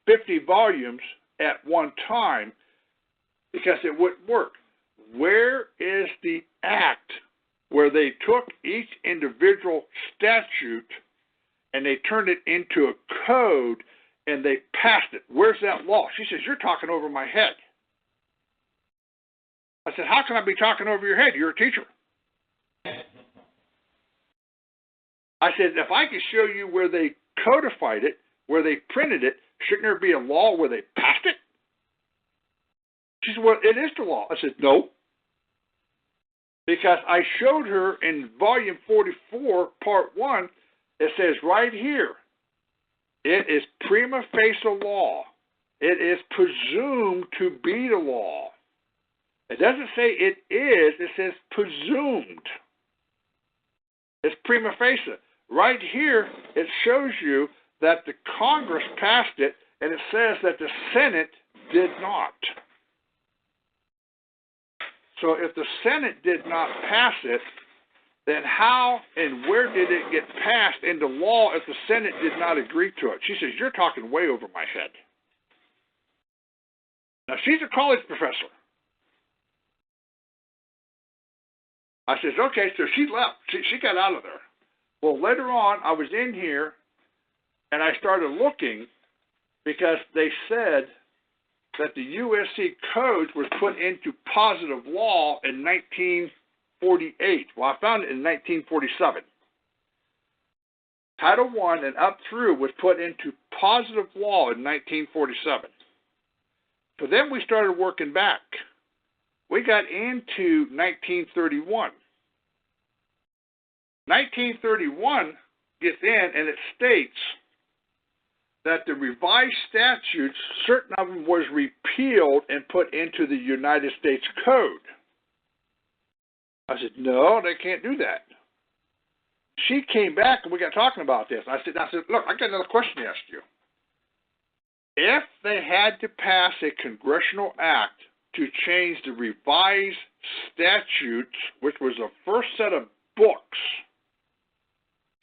50 volumes at one time because it wouldn't work. Where is the act where they took each individual statute and they turned it into a code and they passed it? Where's that law? She says, you're talking over my head. I said, how can I be talking over your head? You're a teacher. I said, if I could show you where they codified it, where they printed it, shouldn't there be a law where they passed it? She said, well, it is the law. I said, no. Because I showed her in volume 44, part 1, it says right here, it is prima facie law. It is presumed to be the law. It doesn't say it is, it says presumed. It's prima facie. Right here, it shows you that the Congress passed it, and it says that the Senate did not. So if the Senate did not pass it, then how and where did it get passed into law if the Senate did not agree to it? She says, you're talking way over my head. Now, she's a college professor. I says, okay, so she left. She got out of there. Well, later on, I was in here, and I started looking because they said that the USC codes was put into positive law in 1948. Well, I found it in 1947. Title I and up through was put into positive law in 1947. So then we started working back. We got into 1931. 1931 gets in and it states that the revised statutes, certain of them was repealed and put into the United States Code. I said, no, they can't do that. She came back and we got talking about this. I said, look, I got another question to ask you. If they had to pass a congressional act to change the revised statutes, which was the first set of books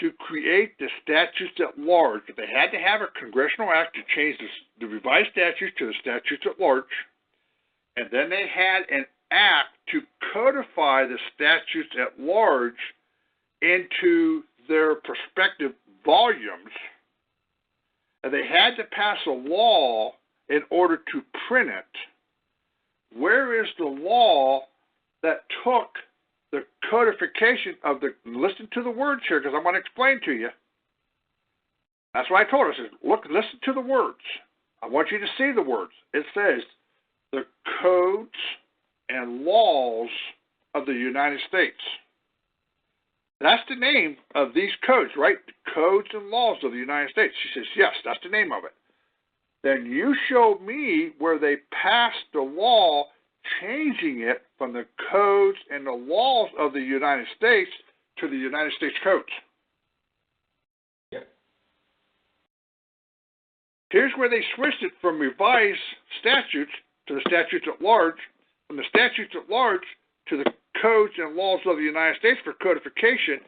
to create the statutes at large, if they had to have a congressional act to change the revised statutes to the statutes at large, and then they had an act to codify the statutes at large into their prospective volumes, and they had to pass a law in order to print it, where is the law that took the codification of the, listen to the words here because I'm going to explain to you. That's what I told her. I said, look, listen to the words. I want you to see the words. It says, the codes and laws of the United States. That's the name of these codes, right? The codes and laws of the United States. She says, yes, that's the name of it. Then you show me where they passed the law changing it from the codes and the laws of the United States to the United States codes. Yeah. Here's where they switched it from revised statutes to the statutes at large, from the statutes at large to the codes and laws of the United States for codification.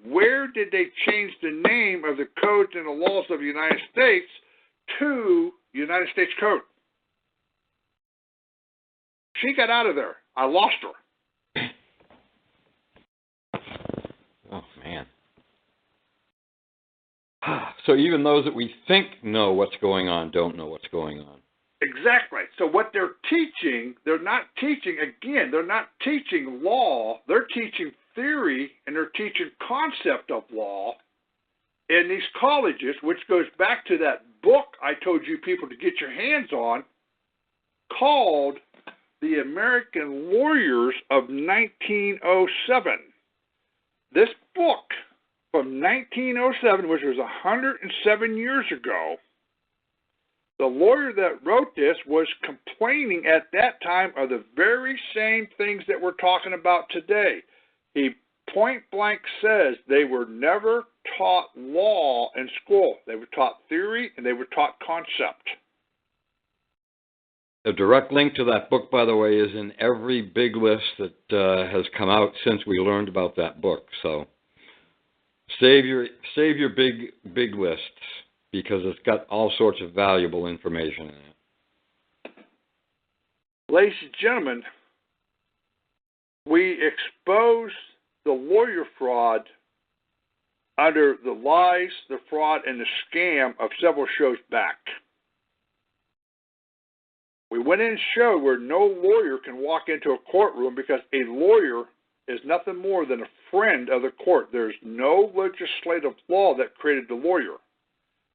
Where did they change the name of the codes and the laws of the United States to United States Code? She got out of there. I lost her. Oh, man. So even those that we think know what's going on don't know what's going on. Exactly. So what they're teaching, they're not teaching, again, they're not teaching law. They're teaching theory and they're teaching concept of law in these colleges, which goes back to that book I told you people to get your hands on called The American Lawyers of 1907. This book from 1907, which was 107 years ago, the lawyer that wrote this was complaining at that time of the very same things that we're talking about today. He point blank says they were never taught law in school. They were taught theory and they were taught concept. A direct link to that book, by the way, is in every big list that has come out since we learned about that book. So save your big lists, because it's got all sorts of valuable information in it. Ladies and gentlemen, we exposed the lawyer fraud under the lies, the fraud, and the scam of several shows back. We went in and showed where no lawyer can walk into a courtroom because a lawyer is nothing more than a friend of the court. There's no legislative law that created the lawyer.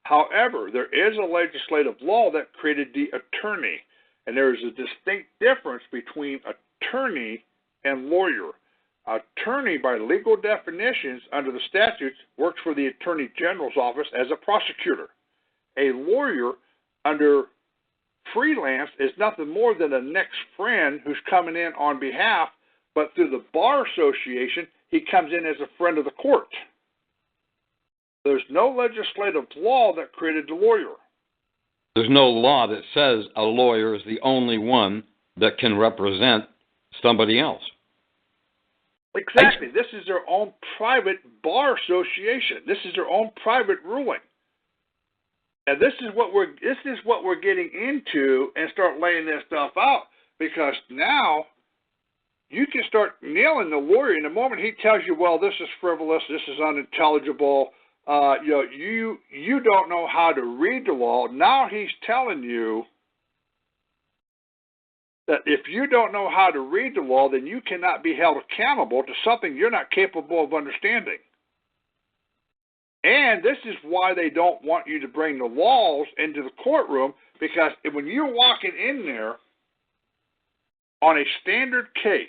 However, there is a legislative law that created the attorney, and there is a distinct difference between attorney and lawyer. Attorney, by legal definitions under the statutes, works for the Attorney General's office as a prosecutor. A lawyer under freelance is nothing more than a next friend who's coming in on behalf, but through the Bar Association, he comes in as a friend of the court. There's no legislative law that created the lawyer. There's no law that says a lawyer is the only one that can represent somebody else. Exactly. This is their own private bar association. This is their own private ruling. And this is what we're getting into and start laying this stuff out, because now you can start nailing the lawyer. In the moment he tells you, well, this is frivolous, this is unintelligible, you don't know how to read the law. Now he's telling you that if you don't know how to read the law, then you cannot be held accountable to something you're not capable of understanding. And this is why they don't want you to bring the laws into the courtroom, because when you're walking in there on a standard case,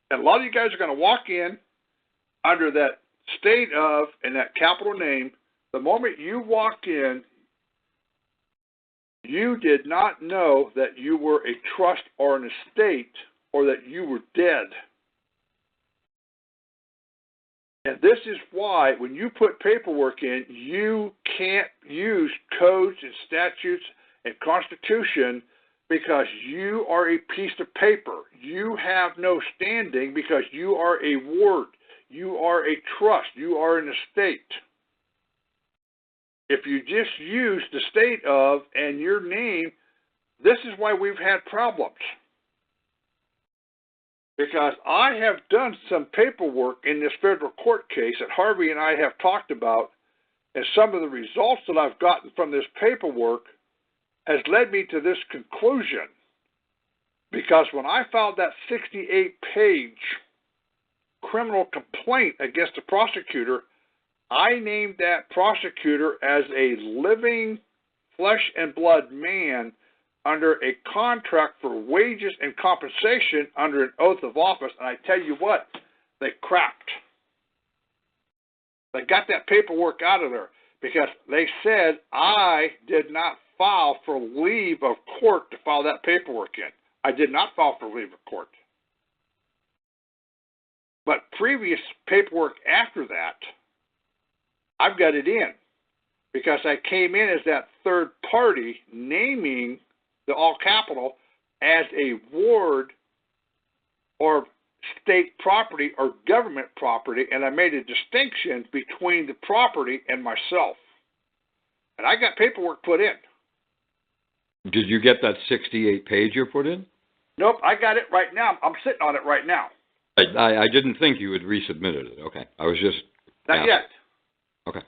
and a lot of you guys are going to walk in under that state of and that capital name, the moment you walk in, you did not know that you were a trust or an estate or that you were dead. And this is why when you put paperwork in, you can't use codes and statutes and Constitution because you are a piece of paper. You have no standing because you are a ward. You are a trust. You are an estate. If you just use the state of and your name, this is why we've had problems. Because I have done some paperwork in this federal court case that Harvey and I have talked about, and some of the results that I've gotten from this paperwork has led me to this conclusion. Because when I filed that 68-page criminal complaint against the prosecutor, I named that prosecutor as a living flesh and blood man under a contract for wages and compensation under an oath of office. And I tell you what, they crapped. They got that paperwork out of there because they said I did not file for leave of court to file that paperwork in. I did not file for leave of court. But previous paperwork after that, I've got it in because I came in as that third party naming the all capital as a ward or state property or government property, and I made a distinction between the property and myself. And I got paperwork put in. Did you get that 68-page you put in? Nope, I got it right now. I'm sitting on it right now. I didn't think you had resubmitted it. Okay. I was just... Not yet. Okay.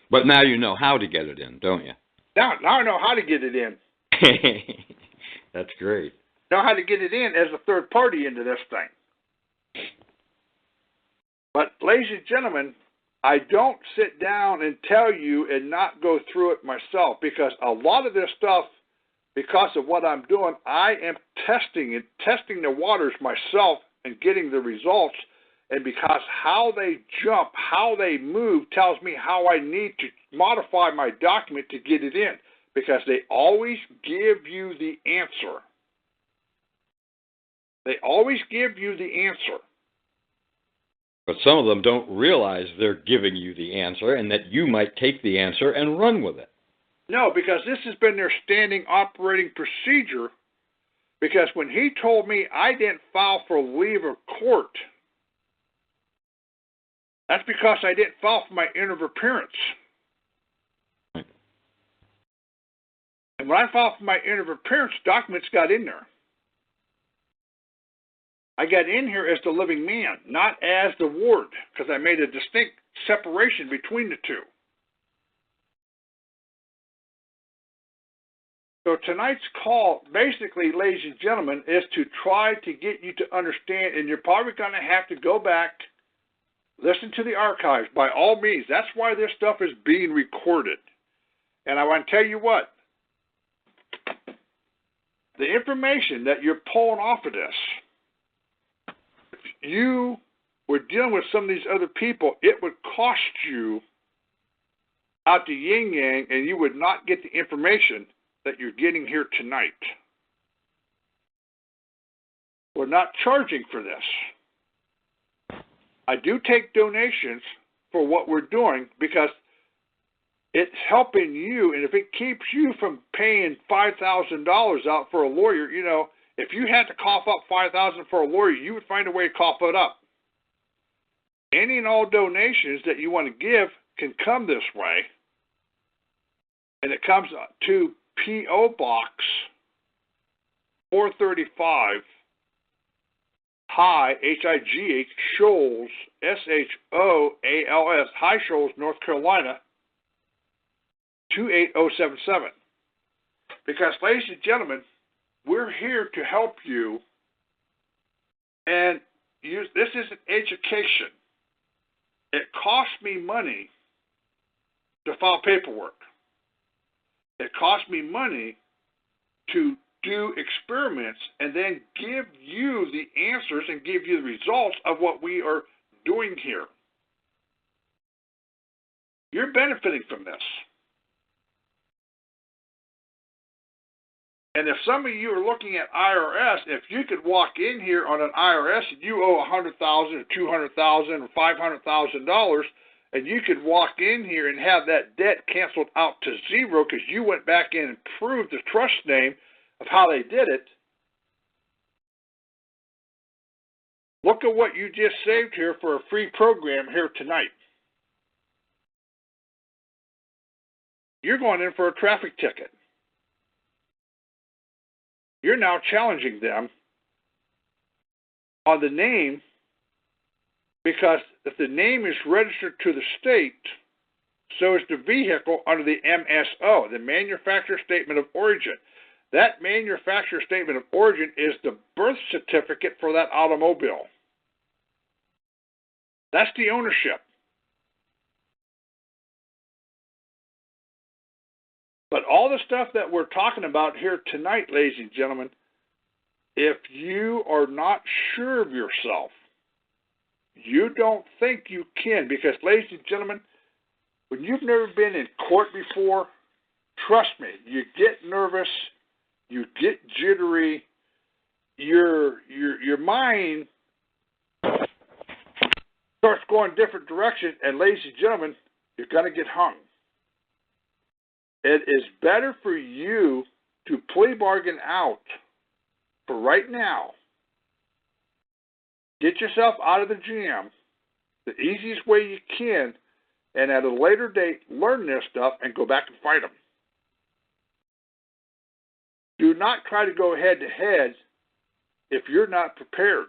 But now you know how to get it in, don't you? Now I know how to get it in. That's great. Know how to get it in as a third party into this thing. But, ladies and gentlemen, I don't sit down and tell you and not go through it myself because a lot of this stuff, because of what I'm doing, I am testing the waters myself and getting the results. And because how they jump, how they move tells me how I need to modify my document to get it in. Because they always give you the answer. They always give you the answer. But some of them don't realize they're giving you the answer and that you might take the answer and run with it. No, because this has been their standing operating procedure. Because when he told me I didn't file for leave of court, that's because I didn't file for my end of appearance. And when I filed for my end of appearance, documents got in there. I got in here as the living man, not as the ward, because I made a distinct separation between the two. So tonight's call, basically, ladies and gentlemen, is to try to get you to understand, and you're probably going to have to go back, listen to the archives, by all means. That's why this stuff is being recorded. And I want to tell you what, the information that you're pulling off of this, if you were dealing with some of these other people, it would cost you out the yin-yang, and you would not get the information that you're getting here tonight. We're not charging for this. I do take donations for what we're doing because it's helping you, and if it keeps you from paying $5,000 out for a lawyer, you know, if you had to cough up $5,000 for a lawyer, you would find a way to cough it up. Any and all donations that you want to give can come this way, and it comes to P.O. Box 435, High, H-I-G-H, Shoals, S-H-O-A-L-S, High Shoals, North Carolina, 28077. Because, ladies and gentlemen, we're here to help you, and this is an education. It costs me money to file paperwork. It costs me money to do experiments and then give you the answers and give you the results of what we are doing here. You're benefiting from this. And if some of you are looking at IRS, if you could walk in here on an IRS and you owe $100,000 or $200,000 or $500,000, and you could walk in here and have that debt canceled out to zero because you went back in and proved the trust name of how they did it, look at what you just saved here for a free program here tonight. You're going in for a traffic ticket. You're now challenging them on the name, because if the name is registered to the state, so is the vehicle under the MSO, the Manufacturer Statement of Origin. That Manufacturer Statement of Origin is the birth certificate for that automobile. That's the ownership. But all the stuff that we're talking about here tonight, ladies and gentlemen, if you are not sure of yourself, you don't think you can, because, ladies and gentlemen, when you've never been in court before, trust me, you get nervous, you get jittery, your mind starts going different direction, and, ladies and gentlemen, you're going to get hung. It is better for you to plea bargain out for right now. Get yourself out of the jam the easiest way you can, and at a later date, learn this stuff and go back and fight them. Do not try to go head to head if you're not prepared,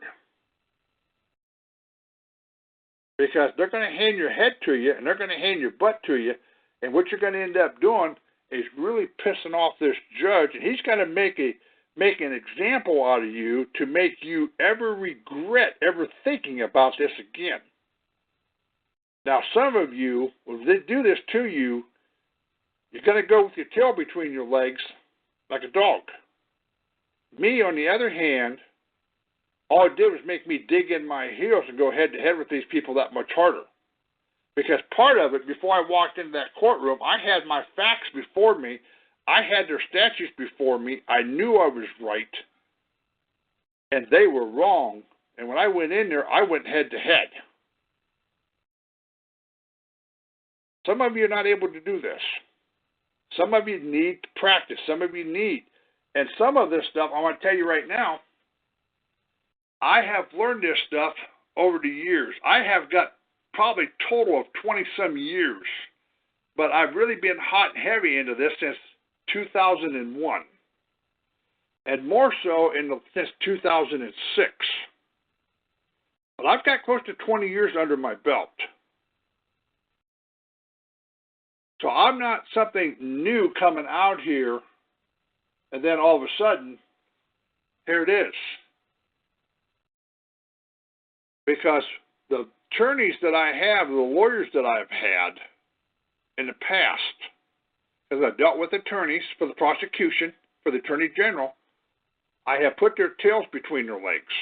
because they're going to hand your head to you and they're going to hand your butt to you, and what you're going to end up doing is really pissing off this judge, and he's going to make an example out of you to make you ever regret ever thinking about this again. Now, some of you, when they do this to you, you're going to go with your tail between your legs like a dog. Me, on the other hand, all it did was make me dig in my heels and go head to head with these people that much harder. Because part of it, before I walked into that courtroom, I had my facts before me. I had their statutes before me. I knew I was right, and they were wrong. And when I went in there, I went head to head. Some of you are not able to do this. Some of you need to practice. Some of you need. And some of this stuff, I want to tell you right now, I have learned this stuff over the years. I have got probably a total of 20-some years, but I've really been hot and heavy into this since 2001, and more so since 2006. But I've got close to 20 years under my belt. So I'm not something new coming out here, and then all of a sudden, here it is. Because the attorneys that I have, the lawyers that I've had in the past, as I've dealt with attorneys for the prosecution, for the Attorney General, I have put their tails between their legs.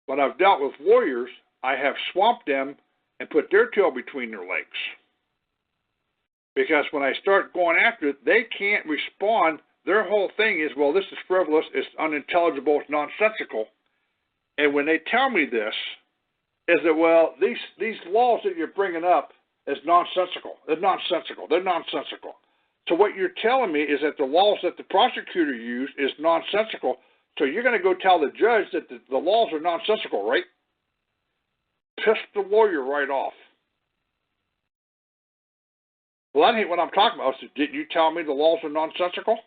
When I've dealt with lawyers, I have swamped them and put their tail between their legs. Because when I start going after it, they can't respond. Their whole thing is, well, this is frivolous, it's unintelligible, it's nonsensical. And when they tell me this, is that, well, these laws that you're bringing up is nonsensical. They're nonsensical. They're nonsensical. So what you're telling me is that the laws that the prosecutor used is nonsensical. So you're going to go tell the judge that the laws are nonsensical, right? Piss the lawyer right off. Well, that ain't what I'm talking about. So didn't you tell me the laws are nonsensical?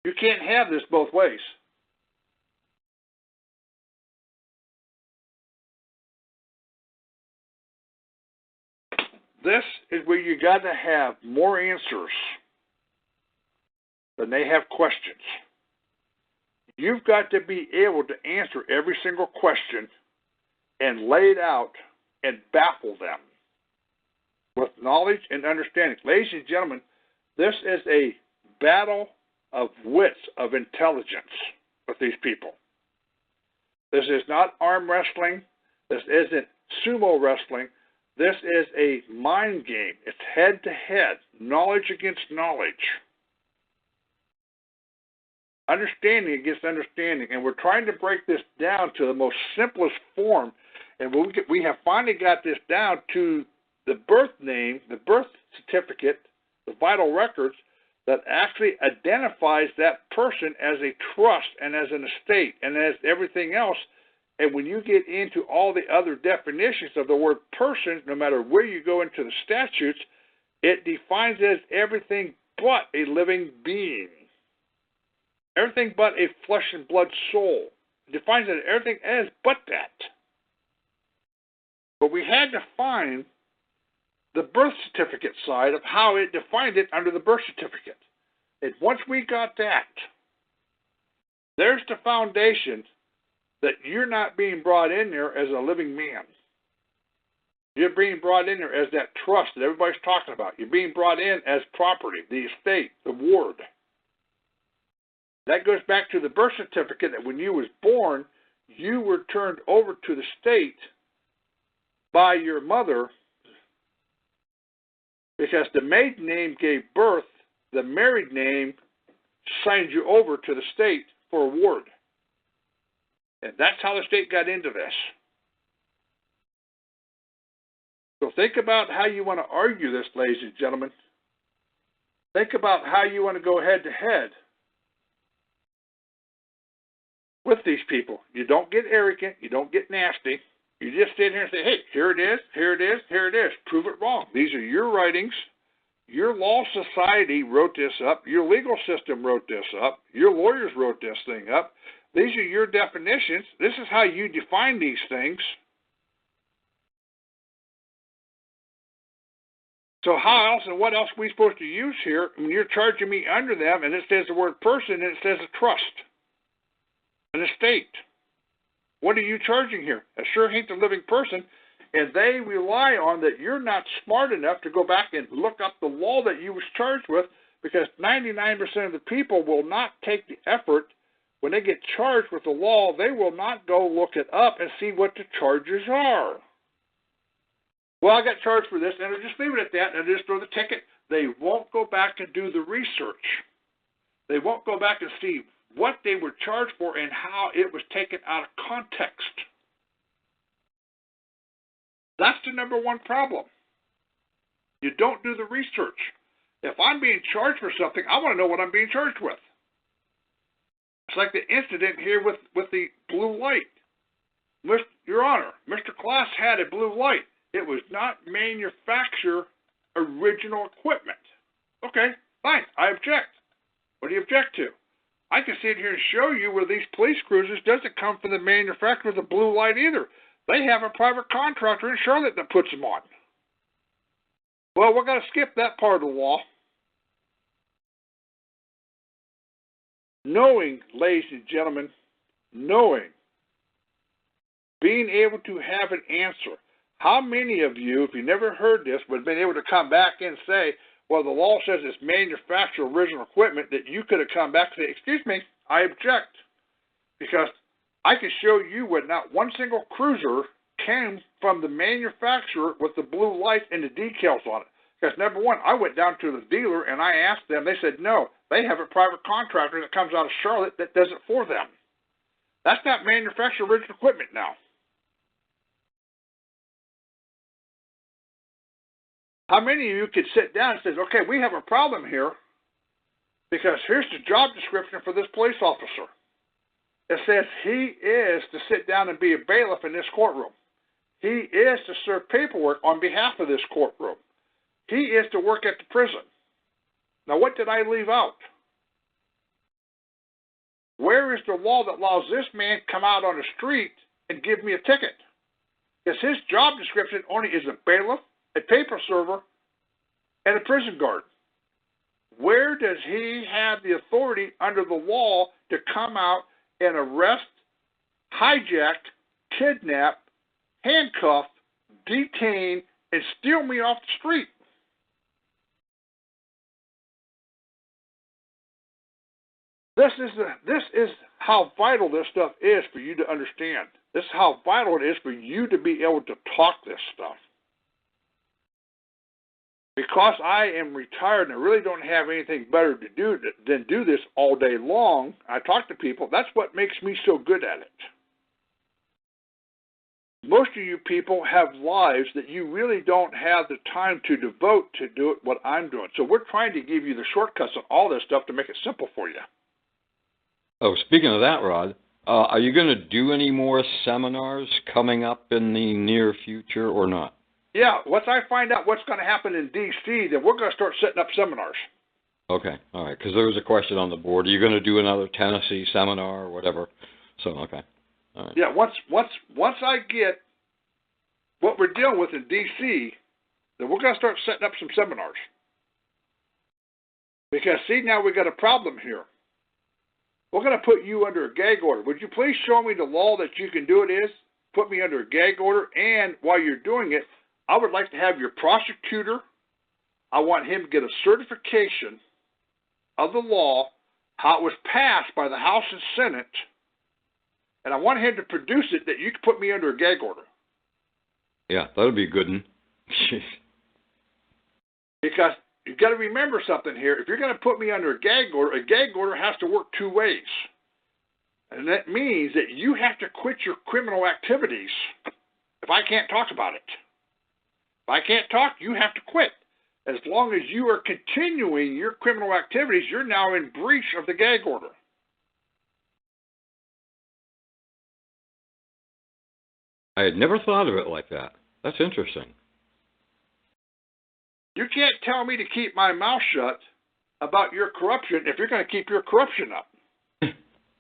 You can't have this both ways. This is where you got to have more answers than they have questions. You've got to be able to answer every single question and lay it out and baffle them with knowledge and understanding. Ladies and gentlemen, this is a battle of wits, of intelligence with these people. This is not arm wrestling. This isn't sumo wrestling. This is a mind game. It's head to head, knowledge against knowledge. understanding against understanding, and we're trying to break this down to the most simplest form, and we have finally got this down to the birth name, the birth certificate, the vital records that actually identifies that person as a trust and as an estate and as everything else. And when you get into all the other definitions of the word person, no matter where you go into the statutes, it defines it as everything but a living being. Everything but a flesh and blood soul. It defines it as everything as but that. But we had to find the birth certificate side of how it defined it under the birth certificate. And once we got that, there's the foundation that you're not being brought in there as a living man. You're being brought in there as that trust that everybody's talking about. You're being brought in as property, the estate, the ward. That goes back to the birth certificate that when you was born, you were turned over to the state by your mother because the maiden name gave birth, the married name signed you over to the state for a ward. And that's how the state got into this. So think about how you want to argue this, ladies and gentlemen. Think about how you want to go head to head with these people. You don't get arrogant. You don't get nasty. You just sit here and say, hey, here it is, here it is, here it is. Prove it wrong. These are your writings. Your law society wrote this up. Your legal system wrote this up. Your lawyers wrote this thing up. These are your definitions. This is how you define these things. So how else and what else are we supposed to use here when you're charging me under them and it says the word person and it says a trust, an estate? What are you charging here? It sure ain't the living person. And they rely on that you're not smart enough to go back and look up the law that you was charged with, because 99% of the people will not take the effort when they get charged with the law. They will not go look it up and see what the charges are. Well, I got charged for this, and I'll just leave it at that, and I'll just throw the ticket. They won't go back and do the research. They won't go back and see what they were charged for and how it was taken out of context. That's the number one problem. You don't do the research. If I'm being charged for something, I want to know what I'm being charged with. It's like the incident here with the blue light. Your Honor, Mr. Class had a blue light. It was not manufacturer original equipment. Okay, fine, I object. What do you object to? I can sit here and show you where these police cruisers doesn't come from the manufacturer of the blue light either. They have a private contractor in Charlotte that puts them on. Well, we're going to skip that part of the law. Knowing, ladies and gentlemen, being able to have an answer. How many of you, if you never heard this, would have been able to come back and say, well, the law says it's manufacturer original equipment, that you could have come back and say, excuse me, I object. Because I can show you where not one single cruiser came from the manufacturer with the blue light and the decals on it. Because number one, I went down to the dealer and I asked them, they said no, they have a private contractor that comes out of Charlotte that does it for them. That's not manufacturer original equipment now. How many of you could sit down and say, okay, we have a problem here because here's the job description for this police officer. It says he is to sit down and be a bailiff in this courtroom. He is to serve paperwork on behalf of this courtroom. He is to work at the prison. Now, what did I leave out? Where is the law that allows this man to come out on the street and give me a ticket? Because his job description only is a bailiff, a paper server, and a prison guard. Where does he have the authority under the law to come out and arrest, hijack, kidnap, handcuff, detain, and steal me off the street? This is how vital this stuff is for you to understand. This is how vital it is for you to be able to talk this stuff. because I am retired and I really don't have anything better to do than do this all day long, I talk to people. That's what makes me so good at it. Most of you people have lives that you really don't have the time to devote to do it what I'm doing. So we're trying to give you the shortcuts on all this stuff to make it simple for you. Oh, speaking of that, Rod, are you going to do any more seminars coming up in the near future or not? Yeah, once I find out what's going to happen in D.C., then we're going to start setting up seminars. Okay, all right, because there was a question on the board. Are you going to do another Tennessee seminar or whatever? So, okay. All right. Yeah, once I get what we're dealing with in D.C., then we're going to start setting up some seminars. Because, see, now we've got a problem here. We're going to put you under a gag order. Would you please show me the law that you can do it is? Put me under a gag order, and while you're doing it, I would like to have your prosecutor, I want him to get a certification of the law, how it was passed by the House and Senate, and I want him to produce it that you can put me under a gag order. Yeah, that would be a good one. Because you've got to remember something here. If you're going to put me under a gag order has to work two ways. And that means that you have to quit your criminal activities if I can't talk about it. If I can't talk, you have to quit. As long as you are continuing your criminal activities, you're now in breach of the gag order. I had never thought of it like that. That's interesting. You can't tell me to keep my mouth shut about your corruption if you're going to keep your corruption up.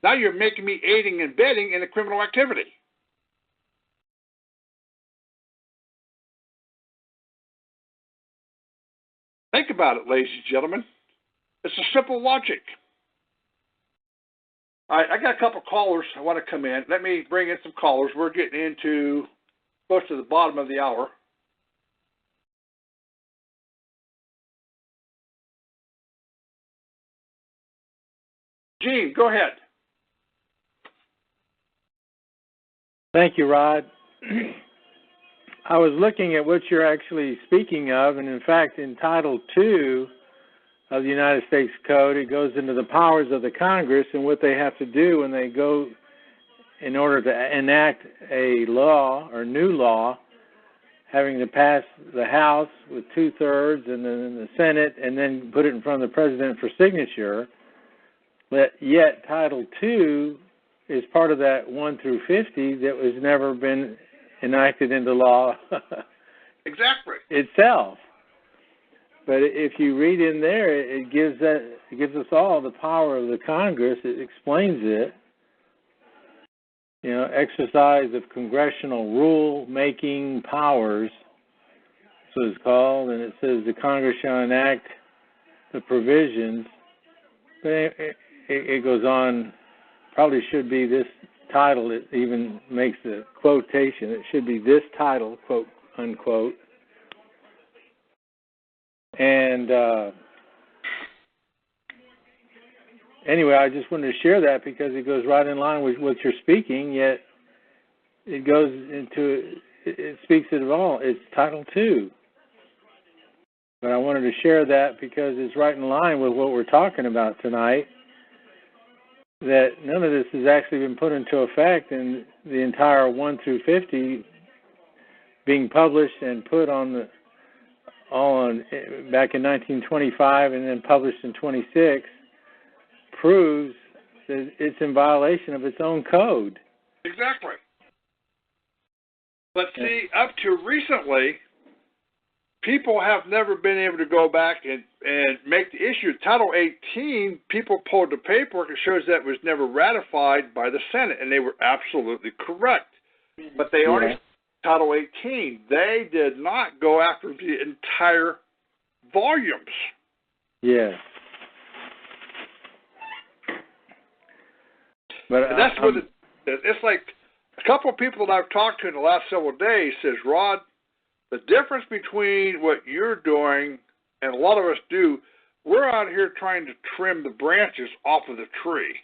Now you're making me aiding and abetting in a criminal activity. Think about it, ladies and gentlemen. It's a simple logic. All right, I got a couple callers I want to come in. Let me bring in some callers. We're getting into close to the bottom of the hour. Gene, go ahead. Thank you, Rod. I was looking at what you're actually speaking of, and in fact, in Title II of the United States Code, it goes into the powers of the Congress and what they have to do when they go in order to enact a law or new law, having to pass the House with 2/3 and then the Senate, and then put it in front of the President for signature. But yet Title II is part of that 1 through 50 that was never been enacted into law Exactly. itself. But if you read in there, it gives us all the power of the Congress. It explains it. You know, exercise of congressional rule-making powers, so it's called, and it says the Congress shall enact the provisions. But it goes on. Probably should be this title. It even makes a quotation. It should be this title, quote unquote. And anyway, I just wanted to share that because it goes right in line with what you're speaking, yet it goes into, it speaks it all. It's Title II. But I wanted to share that because it's right in line with what we're talking about tonight, that none of this has actually been put into effect, and the entire 1 through 50 being published and put on back in 1925 and then published in 26 proves that it's in violation of its own code. Exactly. But see, up to recently, people have never been able to go back and make the issue. Title 18, people pulled the paperwork. It shows that it was never ratified by the Senate, and they were absolutely correct. But they only Title 18. They did not go after the entire volumes. Yeah. But that's what it's like. A couple of people that I've talked to in the last several days says, Rod, the difference between what you're doing and a lot of us do, we're out here trying to trim the branches off of the tree.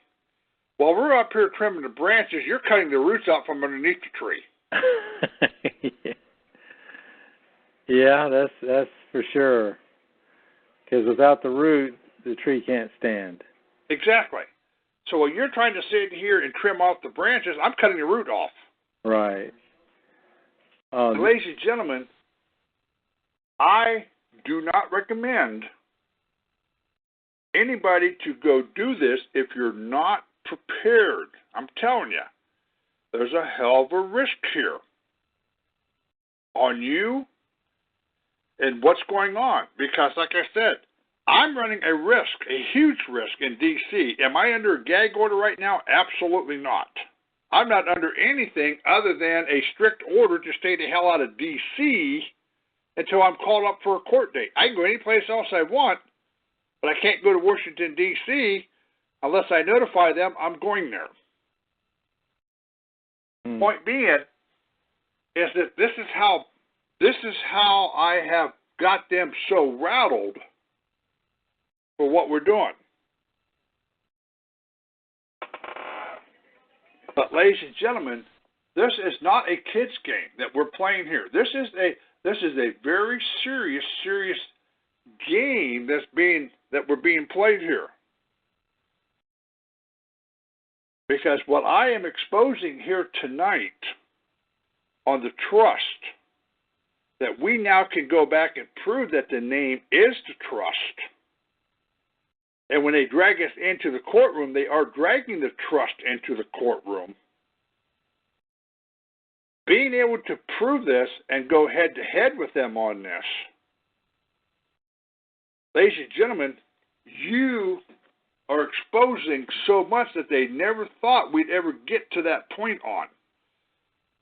While we're up here trimming the branches, you're cutting the roots out from underneath the tree. Yeah, that's for sure. Because without the root, the tree can't stand. Exactly. So while you're trying to sit here and trim off the branches, I'm cutting the root off. Right. Ladies and gentlemen, I do not recommend anybody to go do this if you're not prepared. I'm telling you, there's a hell of a risk here on you and what's going on. Because like I said, I'm running a risk, a huge risk in D.C. Am I under a gag order right now? Absolutely not. I'm not under anything other than a strict order to stay the hell out of D.C. until I'm called up for a court date. I can go any place else I want, but I can't go to Washington, D.C. unless I notify them I'm going there. Point being is that this is how I have got them so rattled for what we're doing. But ladies and gentlemen, this is not a kid's game that we're playing here. This is a very serious game that we're being played here. Because what I am exposing here tonight on the trust, that we now can go back and prove that the name is the trust. And when they drag us into the courtroom, they are dragging the trust into the courtroom. Being able to prove this and go head-to-head with them on this, ladies and gentlemen, you are exposing so much that they never thought we'd ever get to that point on.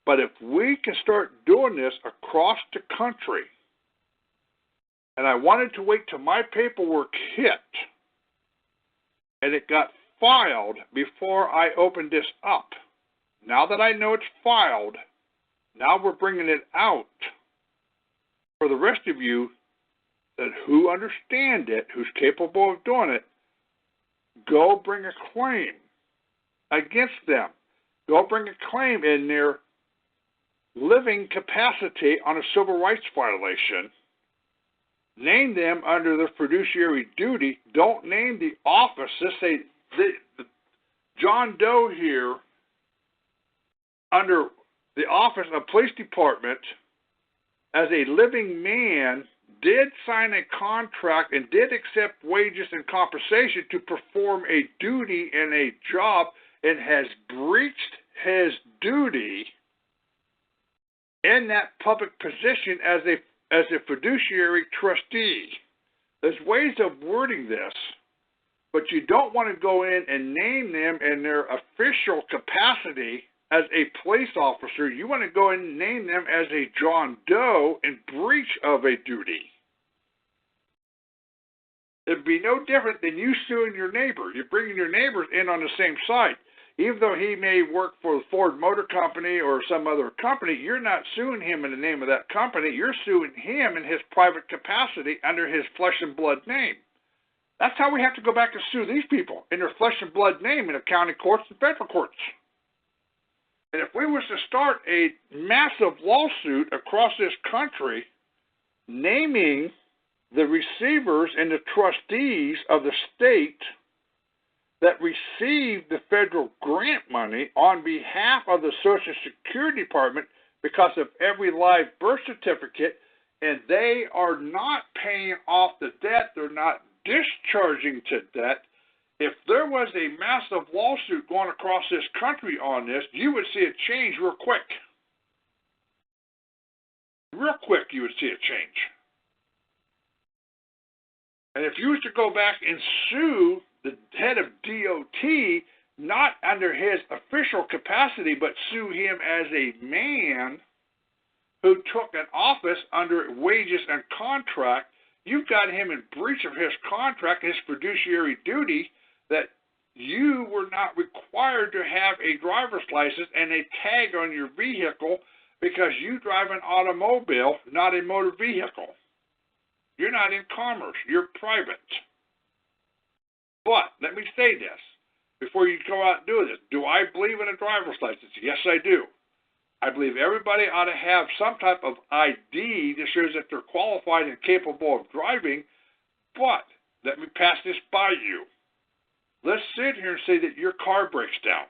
But if we can start doing this across the country, and I wanted to wait till my paperwork hit, and it got filed before I opened this up. Now that I know it's filed, now we're bringing it out for the rest of you that who understand it, who's capable of doing it. Go bring a claim against them. Go bring a claim in their living capacity on a civil rights violation. Name them under their fiduciary duty. Don't name the office. Just say John Doe here under the office of police department as a living man did sign a contract and did accept wages and compensation to perform a duty in a job and has breached his duty in that public position as a fiduciary trustee. There's ways of wording this, but you don't want to go in and name them in their official capacity as a police officer. You want to go in and name them as a John Doe in breach of a duty. It'd be no different than you suing your neighbor. You're bringing your neighbors in on the same site. Even though he may work for the Ford Motor Company or some other company, you're not suing him in the name of that company. You're suing him in his private capacity under his flesh and blood name. That's how we have to go back and sue these people, in their flesh and blood name, in the county courts and federal courts. And if we was to start a massive lawsuit across this country naming the receivers and the trustees of the state that received the federal grant money on behalf of the Social Security Department because of every live birth certificate, and they are not paying off the debt, they're not discharging to debt. If there was a massive lawsuit going across this country on this, you would see a change real quick. Real quick, you would see a change. And if you was to go back and sue the head of DOT, not under his official capacity, but sue him as a man who took an office under wages and contract, you've got him in breach of his contract, his fiduciary duty, that you were not required to have a driver's license and a tag on your vehicle because you drive an automobile, not a motor vehicle. You're not in commerce. You're private. But let me say this before you go out and do this. Do I believe in a driver's license? Yes, I do. I believe everybody ought to have some type of ID that shows that they're qualified and capable of driving, But let me pass this by you. Let's sit here and say that your car breaks down.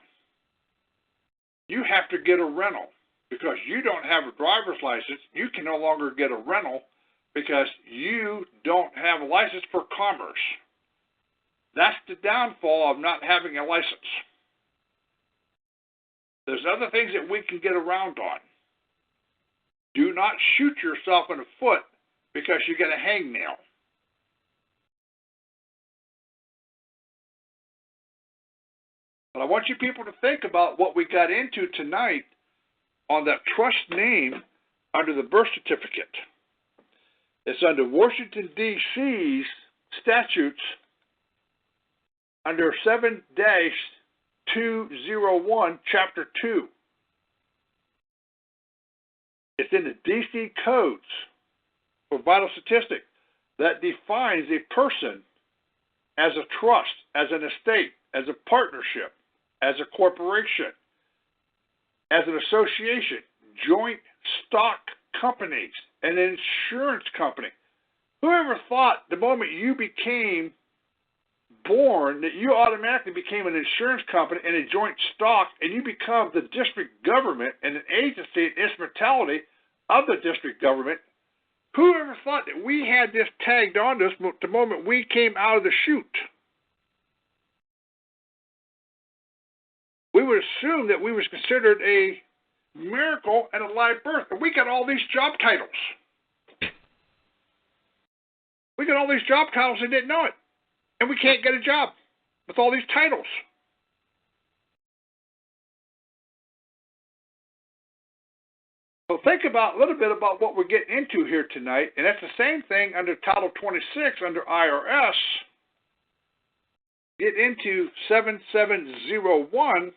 You have to get a rental because you don't have a driver's license. You can no longer get a rental because you don't have a license for commerce. That's the downfall of not having a license. There's other things that we can get around on. Do not shoot yourself in the foot because you get a hangnail. But I want you people to think about what we got into tonight on that trust name under the birth certificate. It's under Washington, D.C.'s statutes under 7-201, Chapter 2. It's in the D.C. codes for vital statistic that defines a person as a trust, as an estate, as a partnership, as a corporation, as an association, joint stock companies, an insurance company. Whoever thought the moment you became born that you automatically became an insurance company and a joint stock and you become the district government and an agency and instrumentality of the district government? Whoever thought that we had this tagged on us the moment we came out of the chute? We would assume that we was considered a miracle and a live birth. And we got all these job titles. We got all these job titles and didn't know it. And we can't get a job with all these titles. So think about a little bit about what we're getting into here tonight. And that's the same thing under Title 26 under IRS. Get into 7701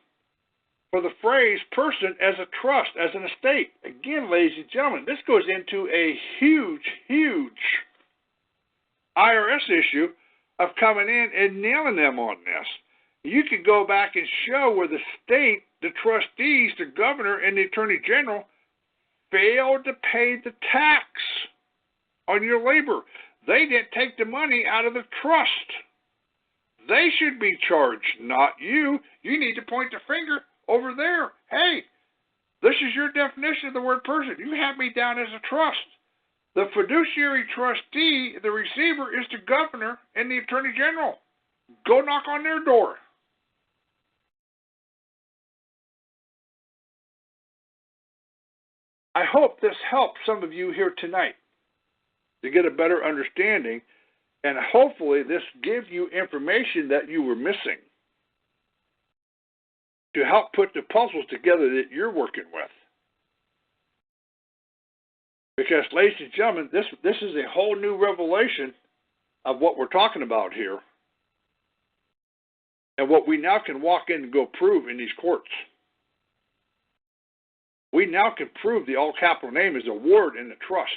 for the phrase person as a trust, as an estate. Again, ladies and gentlemen, this goes into a huge, huge IRS issue of coming in and nailing them on this. You could go back and show where the state, the trustees, the governor, and the attorney general failed to pay the tax on your labor. They didn't take the money out of the trust. They should be charged, not you. You need to point the finger over there. Hey, this is your definition of the word person. You have me down as a trust. The fiduciary trustee, the receiver, is the governor and the attorney general. Go knock on their door. I hope this helps some of you here tonight to get a better understanding, and hopefully this gives you information that you were missing to help put the puzzles together that you're working with. Because, ladies and gentlemen, this is a whole new revelation of what we're talking about here and what we now can walk in and go prove in these courts. We now can prove the all-capital name is a word in the trust.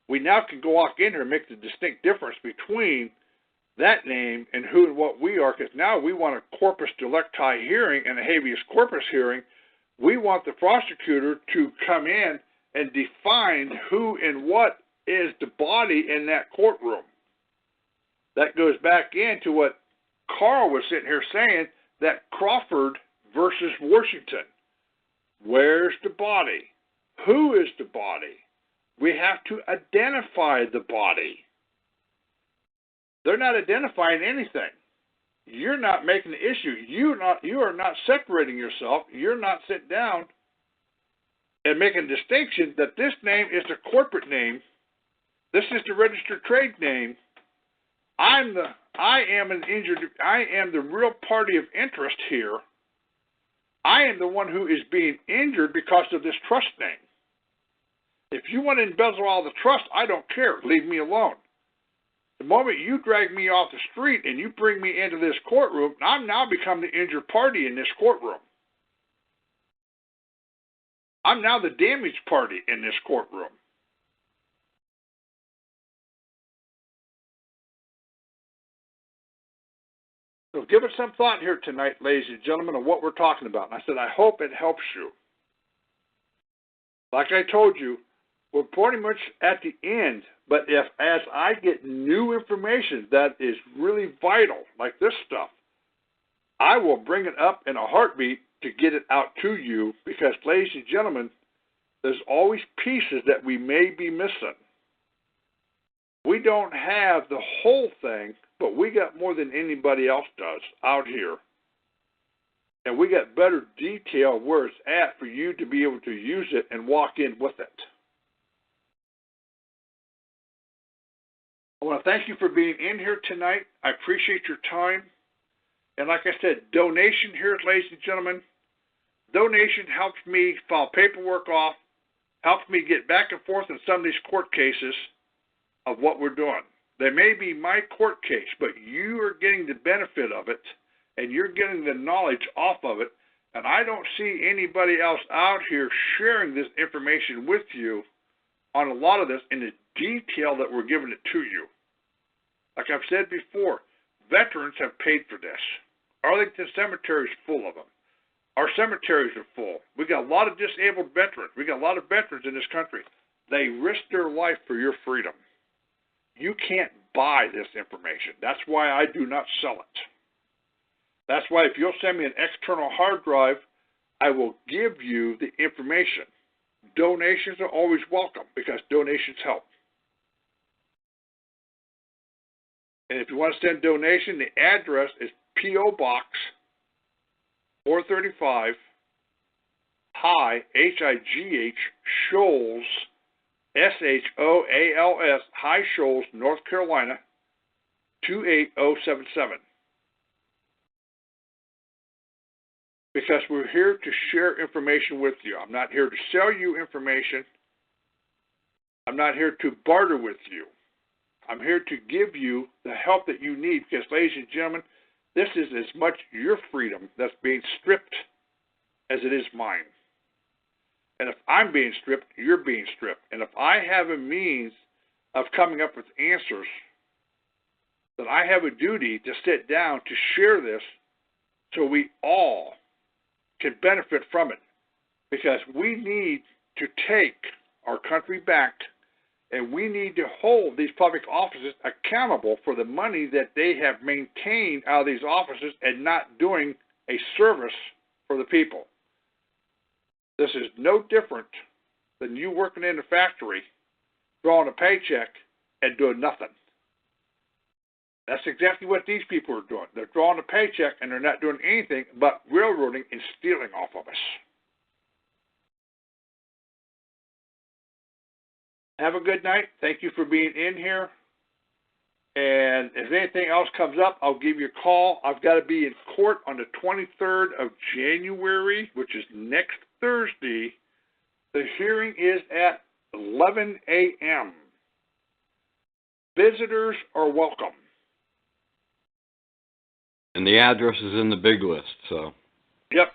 We now can go walk in here and make the distinct difference between that name and who and what we are, because now we want a corpus delicti hearing and a habeas corpus hearing. We want the prosecutor to come in and define who and what is the body in that courtroom. That goes back into what Carl was sitting here saying, that Crawford versus Washington. Where's the body? Who is the body? We have to identify the body. They're not identifying anything. You're not making the issue. You are not separating yourself. You're not sitting down and making a distinction that this name is the corporate name. This is the registered trade name. I am the real party of interest here. I am the one who is being injured because of this trust name. If you want to embezzle all the trust, I don't care. Leave me alone. The moment you drag me off the street and you bring me into this courtroom, I'm now become the injured party in this courtroom. I'm now the damaged party in this courtroom. So give it some thought here tonight, ladies and gentlemen, on what we're talking about. And I said, I hope it helps you. Like I told you, we're pretty much at the end. But as I get new information that is really vital, like this stuff, I will bring it up in a heartbeat to get it out to you because, ladies and gentlemen, there's always pieces that we may be missing. We don't have the whole thing, but we got more than anybody else does out here. And we got better detail where it's at for you to be able to use it and walk in with it. I want to thank you for being in here tonight. I appreciate your time. And like I said, donation here, ladies and gentlemen. Donation helps me file paperwork off, helps me get back and forth in some of these court cases of what we're doing. They may be my court case, but you are getting the benefit of it, and you're getting the knowledge off of it, and I don't see anybody else out here sharing this information with you on a lot of this in the detail that we're giving it to you. Like I've said before, veterans have paid for this. Arlington Cemetery is full of them. Our cemeteries are full. We got a lot of disabled veterans. We got a lot of veterans in this country. They risk their life for your freedom. You can't buy this information. That's why I do not sell it. That's why if you'll send me an external hard drive, I will give you the information. Donations are always welcome because donations help. And if you want to send donation, the address is P.O. Box 435, High, H-I-G-H, Shoals, S-H-O-A-L-S, High Shoals, North Carolina, 28077. Because we're here to share information with you. I'm not here to sell you information. I'm not here to barter with you. I'm here to give you the help that you need because, ladies and gentlemen, this is as much your freedom that's being stripped as it is mine. And if I'm being stripped, you're being stripped. And if I have a means of coming up with answers, then I have a duty to sit down to share this so we all can benefit from it. Because we need to take our country back, and we need to hold these public offices accountable for the money that they have maintained out of these offices and not doing a service for the people. This is no different than you working in a factory, drawing a paycheck, and doing nothing. That's exactly what these people are doing. They're drawing a paycheck, and they're not doing anything but railroading and stealing off of us. Have a good night. Thank you for being in here. And if anything else comes up, I'll give you a call. I've got to be in court on the 23rd of January, which is next Thursday. The hearing is at 11 a.m. Visitors are welcome. And the address is in the big list, so. Yep.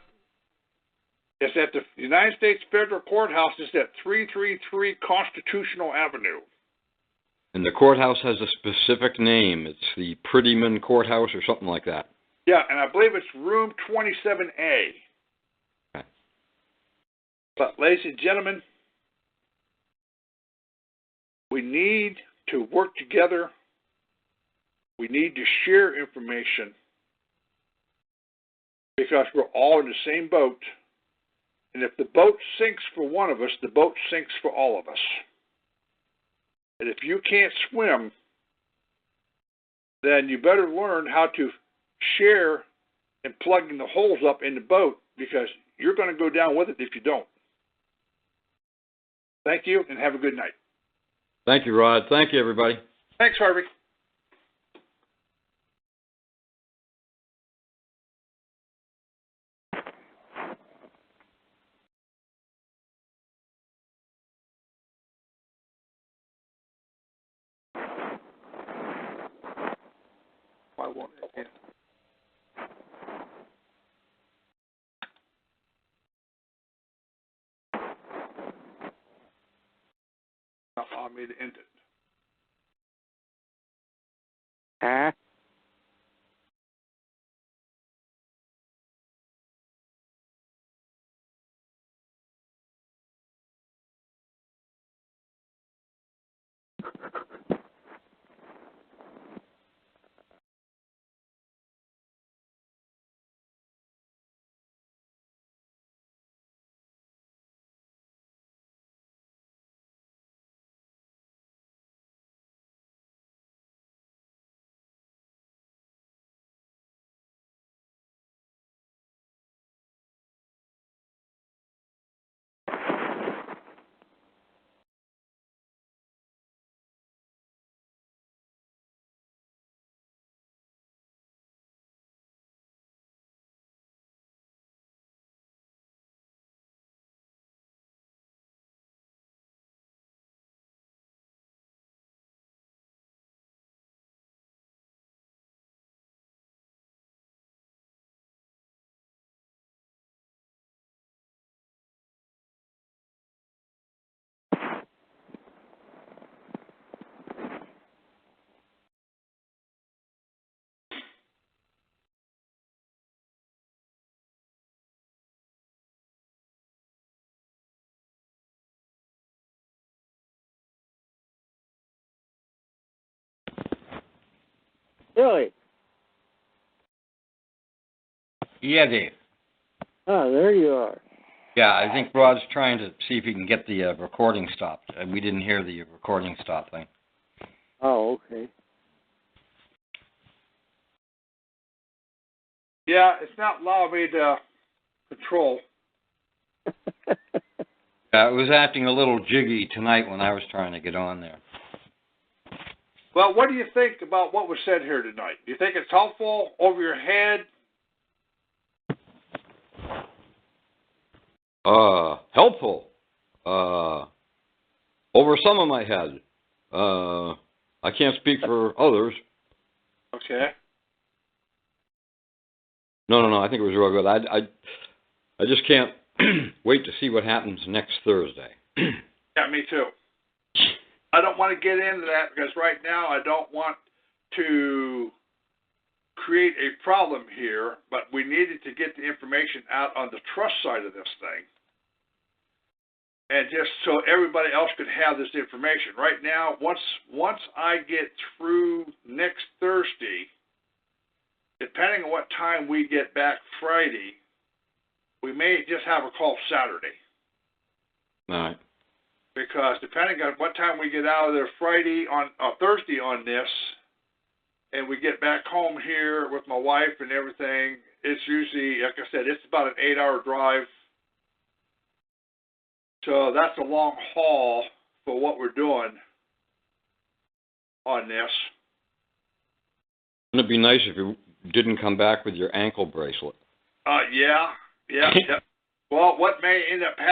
It's at the United States Federal Courthouse. It's at 333 Constitutional Avenue. And the courthouse has a specific name. It's the Prettyman Courthouse or something like that. Yeah, and I believe it's room 27A. Okay. But, ladies and gentlemen, we need to work together. We need to share information because we're all in the same boat. And if the boat sinks for one of us, the boat sinks for all of us. And if you can't swim, then you better learn how to share and plug in the holes up in the boat because you're going to go down with it if you don't. Thank you, and have a good night. Thank you, Rod. Thank you, everybody. Thanks, Harvey. Why won't it end? Not allow me to end it. Huh? Really? Yeah, Dave. Oh, there you are. Yeah, I think Rod's trying to see if he can get the recording stopped. We didn't hear the recording stop thing. Oh, okay. Yeah, it's not allowing me to control. Yeah, it was acting a little jiggy tonight when I was trying to get on there. Well, what do you think about what was said here tonight? Do you think it's helpful, over your head? Helpful. Over some of my head. I can't speak for others. Okay. No. I think it was real good. I just can't wait to see what happens next Thursday. Yeah, me too. I don't want to get into that because right now I don't want to create a problem here, but we needed to get the information out on the trust side of this thing. And just so everybody else could have this information. Right now, once I get through next Thursday, depending on what time we get back Friday, we may just have a call Saturday. All right. Because depending on what time we get out of there Thursday on this, and we get back home here with my wife and everything, it's usually, like I said, it's about an 8-hour drive. So that's a long haul for what we're doing on this. Wouldn't it be nice if you didn't come back with your ankle bracelet? Yeah. Well, what may end up happening